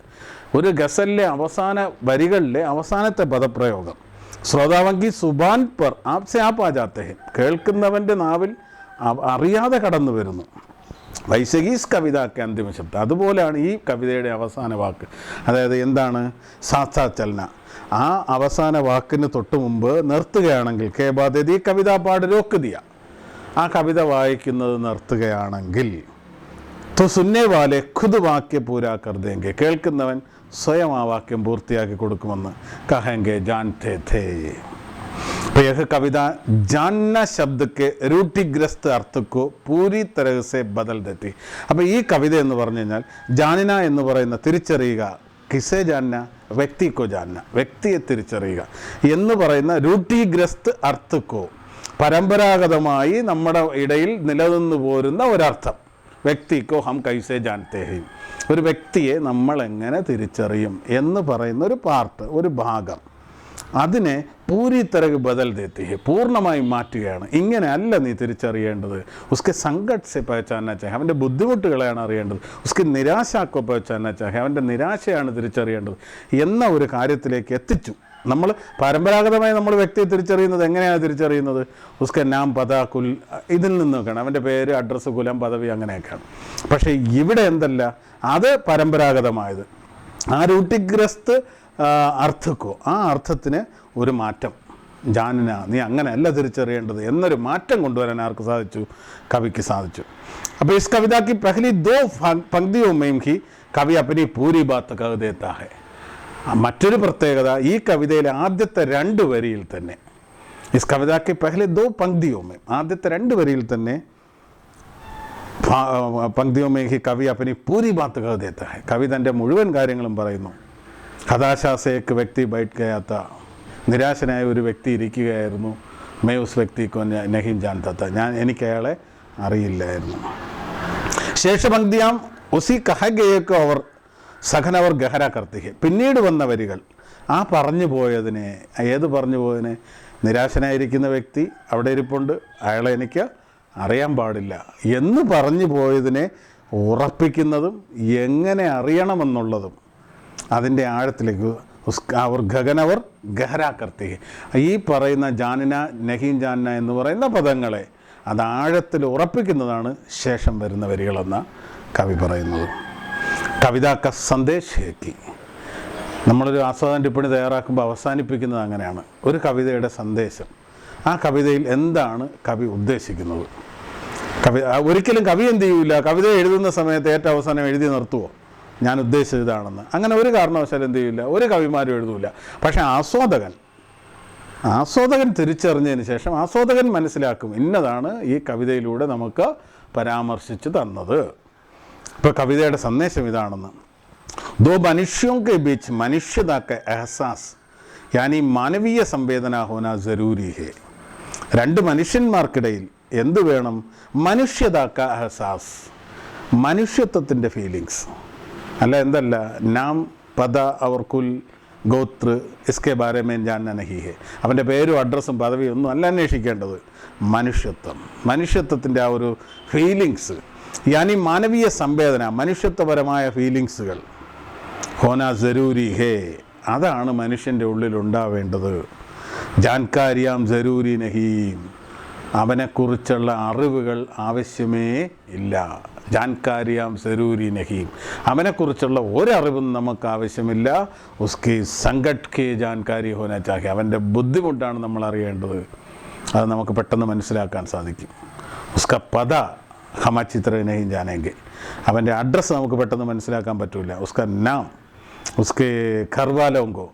ഒരു ഗസലിലെ അവസാന വരികളിലെ അവസാനത്തെ പദപ്രയോഗം ശ്രോതാവങ്കി സുബാൻ പർ ആപ്സെ ആപ്പ് ആ ജാത്തെ ഹെ, കേൾക്കുന്നവൻ്റെ നാവിൽ അറിയാതെ കടന്നു വരുന്നു. വൈശഗീസ് കവിതാക്ക് അന്തിമ ശബ്ദം, അതുപോലെയാണ് ഈ കവിതയുടെ അവസാന വാക്ക്. അതായത് എന്താണ്? സാത്ത് സാത്ത് ചലന. ആ അവസാന വാക്കിന് തൊട്ട് മുമ്പ് നിർത്തുകയാണെങ്കിൽ കെ ബാദ് ഈ കവിത പാട് രോക്ക് ദിയ, ആ കവിത വായിക്കുന്നത് നിർത്തുകയാണെങ്കിൽ तो सुनने वाले खुद वाक्य पूरा कर देंगे, കേൾക്കുന്നവൻ സ്വയം ആ വാക്യം പൂർത്തിയാക്കി കൊടുക്കുമെന്ന്. കഹെങ്കെ ജാൻതേ ഥേ. അപ്പോൾ यह कविता जानना शब्द के रूढ़िग्रस्त अर्थ को पूरी तरह से बदल देती. അപ്പോൾ ഈ കവിത എന്ന് പറഞ്ഞു കഴിഞ്ഞാൽ ജാനന എന്ന് പറയുന്ന തിരിച്ചറിയുക, കിസെ ജാനന വ്യക്തിക്കോ ജാനന, വ്യക്തിയെ തിരിച്ചറിയുക എന്ന് പറയുന്ന റൂഢിഗ്രസ്ത് അർത്ഥക്കോ, പരമ്പരാഗതമായി നമ്മുടെ ഇടയിൽ നിലനിന്നു പോരുന്ന ഒരർത്ഥം. വ്യക്തിക്കോ ഹം കൈസെ ജാൻതേ ഹൈ, ഒരു വ്യക്തിയെ നമ്മൾ എങ്ങനെ തിരിച്ചറിയും എന്ന് പറയുന്ന ഒരു പാർട്ട്, ഒരു ഭാഗം, അതിനെ പൂരി തരക് ബദൽ ദേത്തി ഹൈ, പൂർണ്ണമായും മാറ്റുകയാണ്. ഇങ്ങനെ അല്ല നീ തിരിച്ചറിയേണ്ടത്. ഉസ്കെ സങ്കട്ട് സെ പഹചാന ചാഹെ, അവൻ്റെ ബുദ്ധിമുട്ടുകളെയാണ് അറിയേണ്ടത്. ഉസ്കെ നിരാശാക്കോ പഹചാന ചാഹെ, അവൻ്റെ നിരാശയാണ് തിരിച്ചറിയേണ്ടത് എന്ന ഒരു കാര്യത്തിലേക്ക് എത്തിച്ചു. നമ്മൾ പരമ്പരാഗതമായി നമ്മൾ വ്യക്തിയെ തിരിച്ചറിയുന്നത് എങ്ങനെയാണ് തിരിച്ചറിയുന്നത്? ഉസ്കെ നാം പദ കുൽ, ഇതിൽ നിന്നൊക്കെയാണ്, അവൻ്റെ പേര്, അഡ്രസ്സ്, കുലം, പദവി, അങ്ങനെയൊക്കെയാണ്. പക്ഷേ ഇവിടെ എന്തല്ല, അത് പരമ്പരാഗതമായത്. ആ റൂട്ടിഗ്രസ്ത് അർത്ഥക്കോ, ആ അർത്ഥത്തിന് ഒരു മാറ്റം, ജാനന നീ അങ്ങനെയല്ല തിരിച്ചറിയേണ്ടത് എന്നൊരു മാറ്റം കൊണ്ടുവരാൻ ആർക്ക് സാധിച്ചു? കവിക്ക് സാധിച്ചു. അപ്പോൾ ഇസ് കവിതാക്ക് പഹലി ദോ പങ്ക്തിയോ മേം ഹി കവി അപ്പനി പൂരി ബാത്ത് കഹ് ദേത്താ ഹൈ. മറ്റൊരു പ്രത്യേകത, ഈ കവിതയിലെ ആദ്യത്തെ 2 വരിയിൽ തന്നെ, ഇസ് കവിതാക്ക് പഹലെ 2 പങ്ക്തിയോമേ, ആദ്യത്തെ 2 വരിയിൽ തന്നെ പങ്ക്തിയോമേ ഹി കവി അപ്പനി പൂരി ബാത്ത് കഹ ദേത്താ ഹൈ, കവി തൻ്റെ മുഴുവൻ കാര്യങ്ങളും പറയുന്നു. ഹതാശാസേക്ക് വ്യക്തി ബൈഠ് ഗയാത്ത, നിരാശനായ ഒരു വ്യക്തി ഇരിക്കുകയായിരുന്നു. മേ ഉസ് വ്യക്തിക്കോ നഹീം ജാൻതാത്ത, എനിക്ക് അയാളെ അറിയില്ലായിരുന്നു. ശേഷപങ്ക്തിയാം ഉസി കഹഗയേക്കോ അവർ സഖൻ അവർ ഗഹര കർത്തിഹെ, പിന്നീട് വന്ന വരികൾ ആ പറഞ്ഞു പോയതിനെ, ഏത് പറഞ്ഞു പോയതിനെ, നിരാശനായിരിക്കുന്ന വ്യക്തി അവിടെ ഇരിപ്പുണ്ട്, അയാളെ എനിക്ക് അറിയാൻ പാടില്ല എന്ന് പറഞ്ഞു പോയതിനെ ഉറപ്പിക്കുന്നതും എങ്ങനെ അറിയണമെന്നുള്ളതും അതിൻ്റെ ആഴത്തിലേക്ക് അവർ ഗഗനവർ ഗഹര കർത്തിഹെ, ഈ പറയുന്ന ജാനന നഹീം ജാനന എന്ന് പറയുന്ന പദങ്ങളെ അത് ആഴത്തിൽ ഉറപ്പിക്കുന്നതാണ് ശേഷം വരുന്ന വരികളെന്ന കവി പറയുന്നത്. കവിതാക്ക സന്ദേശേക്ക്, നമ്മളൊരു ആസ്വാദന ടിപ്പണി തയ്യാറാക്കുമ്പോൾ അവസാനിപ്പിക്കുന്നത് അങ്ങനെയാണ്, ഒരു കവിതയുടെ സന്ദേശം. ആ കവിതയിൽ എന്താണ് കവി ഉദ്ദേശിക്കുന്നത്? ഒരിക്കലും കവി എന്ത് ചെയ്യൂല, കവിത എഴുതുന്ന സമയത്ത് ഏറ്റവും അവസാനം എഴുതി നിർത്തുമോ ഞാൻ ഉദ്ദേശിച്ചത് ഇതാണെന്ന്, അങ്ങനെ ഒരു കാരണവശാലും എന്ത് ചെയ്യില്ല, ഒരു കവിമാരും എഴുതൂല. പക്ഷേ ആസ്വാദകൻ തിരിച്ചറിഞ്ഞതിന് ശേഷം ആസ്വാദകൻ മനസ്സിലാക്കും ഇന്നതാണ് ഈ കവിതയിലൂടെ നമുക്ക് പരാമർശിച്ച് തന്നത്. ഇപ്പോൾ കവിതയുടെ സന്ദേശം ഇതാണെന്ന്. ദോ മനുഷ്യോं के बीच मनुष्यता का एहसास यानी മാനവീയ സംവേദന ഹോന ജരൂരി ഹെ, 2 മനുഷ്യന്മാർക്കിടയിൽ എന്ത് വേണം? മനുഷ്യതാക്ക എഹസാസ്, മനുഷ്യത്വത്തിൻ്റെ ഫീലിങ്സ്. അല്ല എന്തല്ല, നാം പദ അവർ കുൽ ഗോത്ര ഇസ്കെ ബാരമേൻ ജാന നഹി ഹെ, അവൻ്റെ പേരും അഡ്രസ്സും പദവിയും ഒന്നും അല്ല അന്വേഷിക്കേണ്ടത്, മനുഷ്യത്വത്തിൻ്റെ ആ ഒരു ഫീലിങ്സ്, യാനി മാനവീയ സംവേദന, മനുഷ്യത്വപരമായ ഫീലിങ്സുകൾ ഹോന ജരൂരി ഹേ, അതാണ് മനുഷ്യൻ്റെ ഉള്ളിലുണ്ടാവേണ്ടത്. ജാൻകാരിയാം ജരൂരി നഹീം, അവനെക്കുറിച്ചുള്ള അറിവുകൾ ആവശ്യമേ ഇല്ല. ജാൻകാരിയാം ജരൂരി നഹീം, അവനെക്കുറിച്ചുള്ള ഒരറിവും നമുക്ക് ആവശ്യമില്ല. ഉസ്കി സങ്കട്ട് കെ ജാൻകാരി ഹോന ചാഹെ, അവൻ്റെ ബുദ്ധിമുട്ടാണ് നമ്മൾ അറിയേണ്ടത്, അത് നമുക്ക് പെട്ടെന്ന് മനസ്സിലാക്കാൻ സാധിക്കും. ഉസ്ക പദ ഹമ ചിത്ര നഹീം ജാനേങ്കെ, അവൻ്റെ അഡ്രസ്സ് നമുക്ക് പെട്ടെന്ന് മനസ്സിലാക്കാൻ പറ്റില്ല. ഉസ്ക നാം, ഉസ്കെ ഘർവാലോങ്കോ,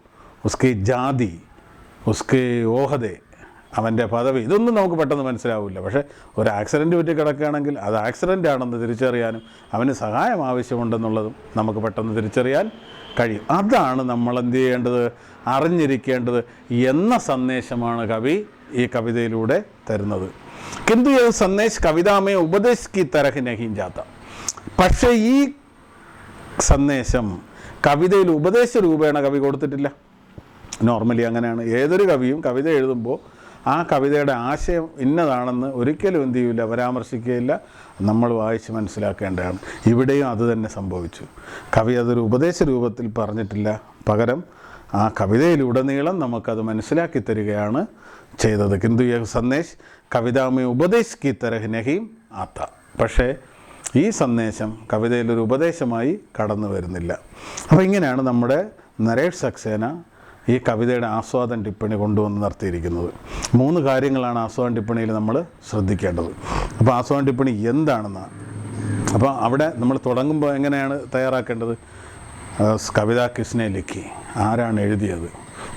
ഉസ്കെ ജാതി, ഉസ്കെ ഓഹദെ, അവൻ്റെ പദവി, ഇതൊന്നും നമുക്ക് പെട്ടെന്ന് മനസ്സിലാവില്ല. പക്ഷേ ഒരു ആക്സിഡൻറ്റ് പറ്റി കിടക്കുകയാണെങ്കിൽ അത് ആക്സിഡൻ്റ് ആണെന്ന് തിരിച്ചറിയാനും അവന് സഹായം ആവശ്യമുണ്ടെന്നുള്ളതും നമുക്ക് പെട്ടെന്ന് തിരിച്ചറിയാൻ കഴിയും. അതാണ് നമ്മൾ എന്ത് ചെയ്യേണ്ടത്, അറിഞ്ഞിരിക്കേണ്ടത് എന്ന സന്ദേശമാണ് കവി ഈ കവിതയിലൂടെ തരുന്നത്. കിന്തു യഹ് സന്ദേശ് കവിതാമേ ഉപദേശ് കി തരഹ് നഹീം ജാത്ത, പക്ഷേ ഈ സന്ദേശം കവിതയിൽ ഉപദേശ രൂപേണ കവി കൊടുത്തിട്ടില്ല. നോർമലി അങ്ങനെയാണ്, ഏതൊരു കവിയും കവിത എഴുതുമ്പോൾ ആ കവിതയുടെ ആശയം ഇന്നതാണെന്ന് ഒരിക്കലും എന്ത് ചെയ്യില്ല, പരാമർശിക്കുകയില്ല, നമ്മൾ വായിച്ച് മനസ്സിലാക്കേണ്ടതാണ്. ഇവിടെയും അത് തന്നെ സംഭവിച്ചു. കവി അതൊരു ഉപദേശ രൂപത്തിൽ പറഞ്ഞിട്ടില്ല, പകരം ആ കവിതയിലുടനീളം നമുക്കത് മനസ്സിലാക്കി തരികയാണ് ചെയ്തത്. കിന്തു യഹ് സന്ദേശ് കവിതാമേ ഉപദേശ് കി തരഹ് നഹീം ആത്ത, പക്ഷേ ഈ സന്ദേശം കവിതയിലൊരു ഉപദേശമായി കടന്നു വരുന്നില്ല. അപ്പോൾ ഇങ്ങനെയാണ് നമ്മുടെ നരേഷ് സക്സേന ഈ കവിതയുടെ ആസ്വാദന ടിപ്പണി കൊണ്ടുവന്ന് നിർത്തിയിരിക്കുന്നത്. 3 കാര്യങ്ങളാണ് ആസ്വാദന ടിപ്പണിയിൽ നമ്മൾ ശ്രദ്ധിക്കേണ്ടത്. അപ്പോൾ ആസ്വാദന ടിപ്പണി എന്താണെന്നാണ്, അപ്പോൾ അവിടെ നമ്മൾ തുടങ്ങുമ്പോൾ എങ്ങനെയാണ് തയ്യാറാക്കേണ്ടത്? കവിത കിസ്നെ ലിഖി, ആരാണ് എഴുതിയത്,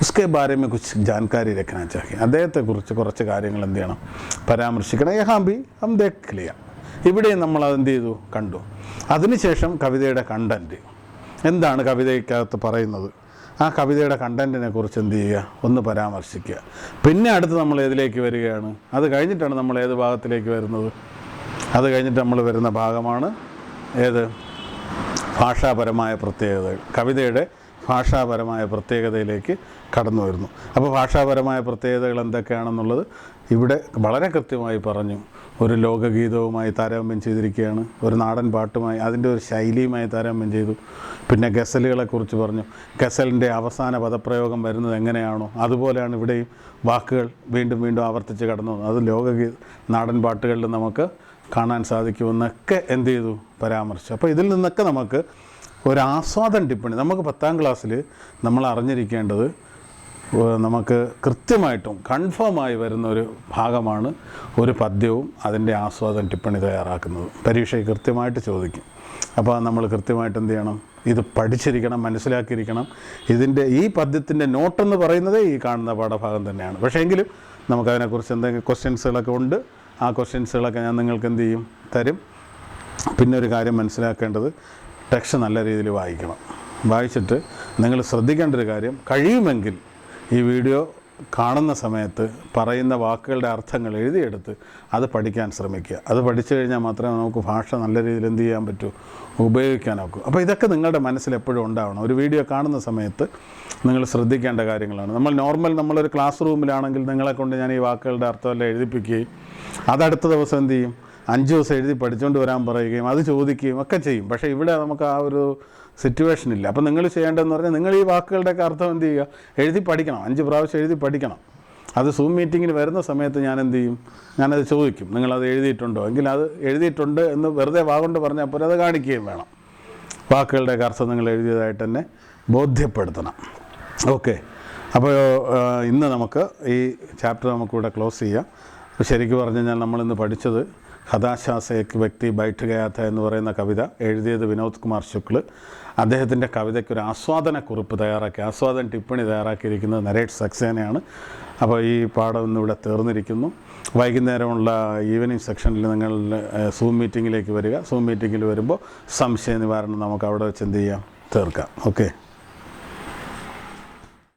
ഉസ്കെ ബാരമേ കുച്ച് ജാൻകാരി രഖ്നാ ചാഹിയെ, അദ്ദേഹത്തെക്കുറിച്ച് കുറച്ച് കാര്യങ്ങൾ എന്ത് ചെയ്യണം, പരാമർശിക്കണം. യഹാം ബി ഹം ദേഖ് ലിയ, ഇവിടെയും നമ്മൾ അതെന്ത് ചെയ്തു, കണ്ടു. അതിനുശേഷം കവിതയുടെ കണ്ടൻറ്റ് എന്താണ് കവിതയ്ക്കകത്ത് പറയുന്നത്, ആ കവിതയുടെ കണ്ടൻറ്റിനെ കുറിച്ച് എന്ത് ചെയ്യുക, ഒന്ന് പരാമർശിക്കുക. പിന്നെ അടുത്ത് നമ്മൾ ഏതിലേക്ക് വരികയാണ്, അത് കഴിഞ്ഞിട്ടാണ് നമ്മൾ ഏത് ഭാഗത്തിലേക്ക് വരുന്നത്, അത് കഴിഞ്ഞിട്ട് നമ്മൾ വരുന്ന ഭാഗമാണ് ഏത്, ഭാഷാപരമായ പ്രത്യേകതകൾ. കവിതയുടെ ഭാഷാപരമായ പ്രത്യേകതയിലേക്ക് കടന്നു വരുന്നു. അപ്പോൾ ഭാഷാപരമായ പ്രത്യേകതകൾ എന്തൊക്കെയാണെന്നുള്ളത് ഇവിടെ വളരെ കൃത്യമായി പറഞ്ഞു. ഒരു ലോകഗീതവുമായി താരതമ്യം ചെയ്തിരിക്കുകയാണ്, ഒരു നാടൻ പാട്ടുമായി അതിൻ്റെ ഒരു ശൈലിയുമായി താരതമ്യം ചെയ്തു. പിന്നെ ഗസലുകളെക്കുറിച്ച് പറഞ്ഞു. ഗസലിൻ്റെ അവസാന പദപ്രയോഗം വരുന്നത് എങ്ങനെയാണോ അതുപോലെയാണ് ഇവിടെയും വാക്കുകൾ വീണ്ടും വീണ്ടും ആവർത്തിച്ച് കടന്നു. അത് നാടൻ പാട്ടുകളിൽ നമുക്ക് കാണാൻ സാധിക്കുമെന്നൊക്കെ എന്ത് ചെയ്തു, പരാമർശിച്ചു. അപ്പോൾ ഇതിൽ നിന്നൊക്കെ നമുക്ക് ഒരു ആസ്വാദന ടിപ്പണി, നമുക്ക് 10ാം ക്ലാസ്സിൽ നമ്മൾ അറിഞ്ഞിരിക്കേണ്ടത് നമുക്ക് കൃത്യമായിട്ടും കൺഫേമായി വരുന്നൊരു ഭാഗമാണ് ഒരു പദ്യവും അതിൻ്റെ ആസ്വാദന ടിപ്പണി തയ്യാറാക്കുന്നത്. പരീക്ഷയ്ക്ക് കൃത്യമായിട്ട് ചോദിക്കും. അപ്പോൾ നമ്മൾ കൃത്യമായിട്ട് എന്ത് ചെയ്യണം? ഇത് പഠിച്ചിരിക്കണം, മനസ്സിലാക്കിയിരിക്കണം. ഈ പദ്യത്തിൻ്റെ നോട്ടെന്ന് പറയുന്നത് ഈ കാണുന്ന പാഠഭാഗം തന്നെയാണ്. പക്ഷേ എങ്കിലും നമുക്കതിനെക്കുറിച്ച് എന്തെങ്കിലും ക്വസ്റ്റ്യൻസുകളൊക്കെ ഉണ്ട്. ആ ക്വസ്റ്റ്യൻസുകളൊക്കെ ഞാൻ നിങ്ങൾക്ക് എന്ത് ചെയ്യും? തരും. പിന്നെ ഒരു കാര്യം മനസ്സിലാക്കേണ്ടത്, ടെക്സ്റ്റ് നല്ല രീതിയിൽ വായിക്കണം. വായിച്ചിട്ട് നിങ്ങൾ ശ്രദ്ധിക്കേണ്ട ഒരു കാര്യം, കഴിയുമെങ്കിൽ ഈ വീഡിയോ കാണുന്ന സമയത്ത് പറയുന്ന വാക്കുകളുടെ അർത്ഥങ്ങൾ എഴുതിയെടുത്ത് അത് പഠിക്കാൻ ശ്രമിക്കുക. അത് പഠിച്ചു കഴിഞ്ഞാൽ മാത്രമേ നമുക്ക് ഭാഷ നല്ല രീതിയിൽ എന്ത് ചെയ്യാൻ പറ്റൂ? ഉപയോഗിക്കാനൊക്കൂ. അപ്പോൾ ഇതൊക്കെ നിങ്ങളുടെ മനസ്സിൽ എപ്പോഴും ഉണ്ടാവണം. ഒരു വീഡിയോ കാണുന്ന സമയത്ത് നിങ്ങൾ ശ്രദ്ധിക്കേണ്ട കാര്യങ്ങളാണ്. നമ്മളൊരു ക്ലാസ് റൂമിലാണെങ്കിൽ നിങ്ങളെ കൊണ്ട് ഞാൻ ഈ വാക്കുകളുടെ അർത്ഥമെല്ലാം എഴുതിപ്പിക്കുകയും അതടുത്ത ദിവസം എന്ത് ചെയ്യും? 5 ദിവസം എഴുതി പഠിച്ചുകൊണ്ട് വരാൻ പറയുകയും അത് ചോദിക്കുകയും ഒക്കെ ചെയ്യും. പക്ഷേ ഇവിടെ നമുക്ക് ആ ഒരു സിറ്റുവേഷൻ ഇല്ല. അപ്പോൾ നിങ്ങൾ ചെയ്യേണ്ടതെന്ന് പറഞ്ഞാൽ നിങ്ങൾ ഈ വാക്കുകളുടെയൊക്കെ അർത്ഥം എന്ത് ചെയ്യുക? എഴുതി പഠിക്കണം. 5 പ്രാവശ്യം എഴുതി പഠിക്കണം. അത് സൂം മീറ്റിങ്ങിന് വരുന്ന സമയത്ത് ഞാൻ എന്ത് ചെയ്യും? ഞാനത് ചോദിക്കും, നിങ്ങളത് എഴുതിയിട്ടുണ്ടോ? എങ്കിൽ അത് എഴുതിയിട്ടുണ്ട് എന്ന് വെറുതെ വാഗൊണ്ട് പറഞ്ഞാൽ പോലെ അത് കാണിക്കുകയും വേണം. വാക്കുകളുടെയൊക്കെ അർത്ഥം നിങ്ങൾ എഴുതിയതായിട്ട് തന്നെ ബോധ്യപ്പെടുത്തണം. ഓക്കെ, അപ്പോൾ ഇന്ന് നമുക്ക് ഈ ചാപ്റ്റർ നമുക്കിവിടെ ക്ലോസ് ചെയ്യാം. ശരിക്കും പറഞ്ഞു കഴിഞ്ഞാൽ നമ്മളിന്ന് പഠിച്ചത് ഹതാശാ സേ ഏക് വ്യക്തി ബൈഠ് ഗയാ ഥാ എന്ന് പറയുന്ന കവിത എഴുതിയത് വിനോദ് കുമാർ ശുക്ൽ. അദ്ദേഹത്തിൻ്റെ കവിതയ്ക്കൊരു ആസ്വാദനക്കുറിപ്പ് തയ്യാറാക്കി, ആസ്വാദന ടിപ്പണി തയ്യാറാക്കിയിരിക്കുന്നത് നരേഷ് സക്സേനയാണ്. അപ്പോൾ ഈ പാഠം ഇന്നിവിടെ തീർന്നിരിക്കുന്നു. വൈകുന്നേരമുള്ള ഈവനിങ് സെക്ഷനിൽ നിങ്ങൾ സൂം മീറ്റിങ്ങിലേക്ക് വരിക. സൂം മീറ്റിങ്ങിൽ വരുമ്പോൾ സംശയ നിവാരണം നമുക്ക് അവിടെ വെച്ച് എന്ത് ചെയ്യാം? തീർക്കാം. ഓക്കെ.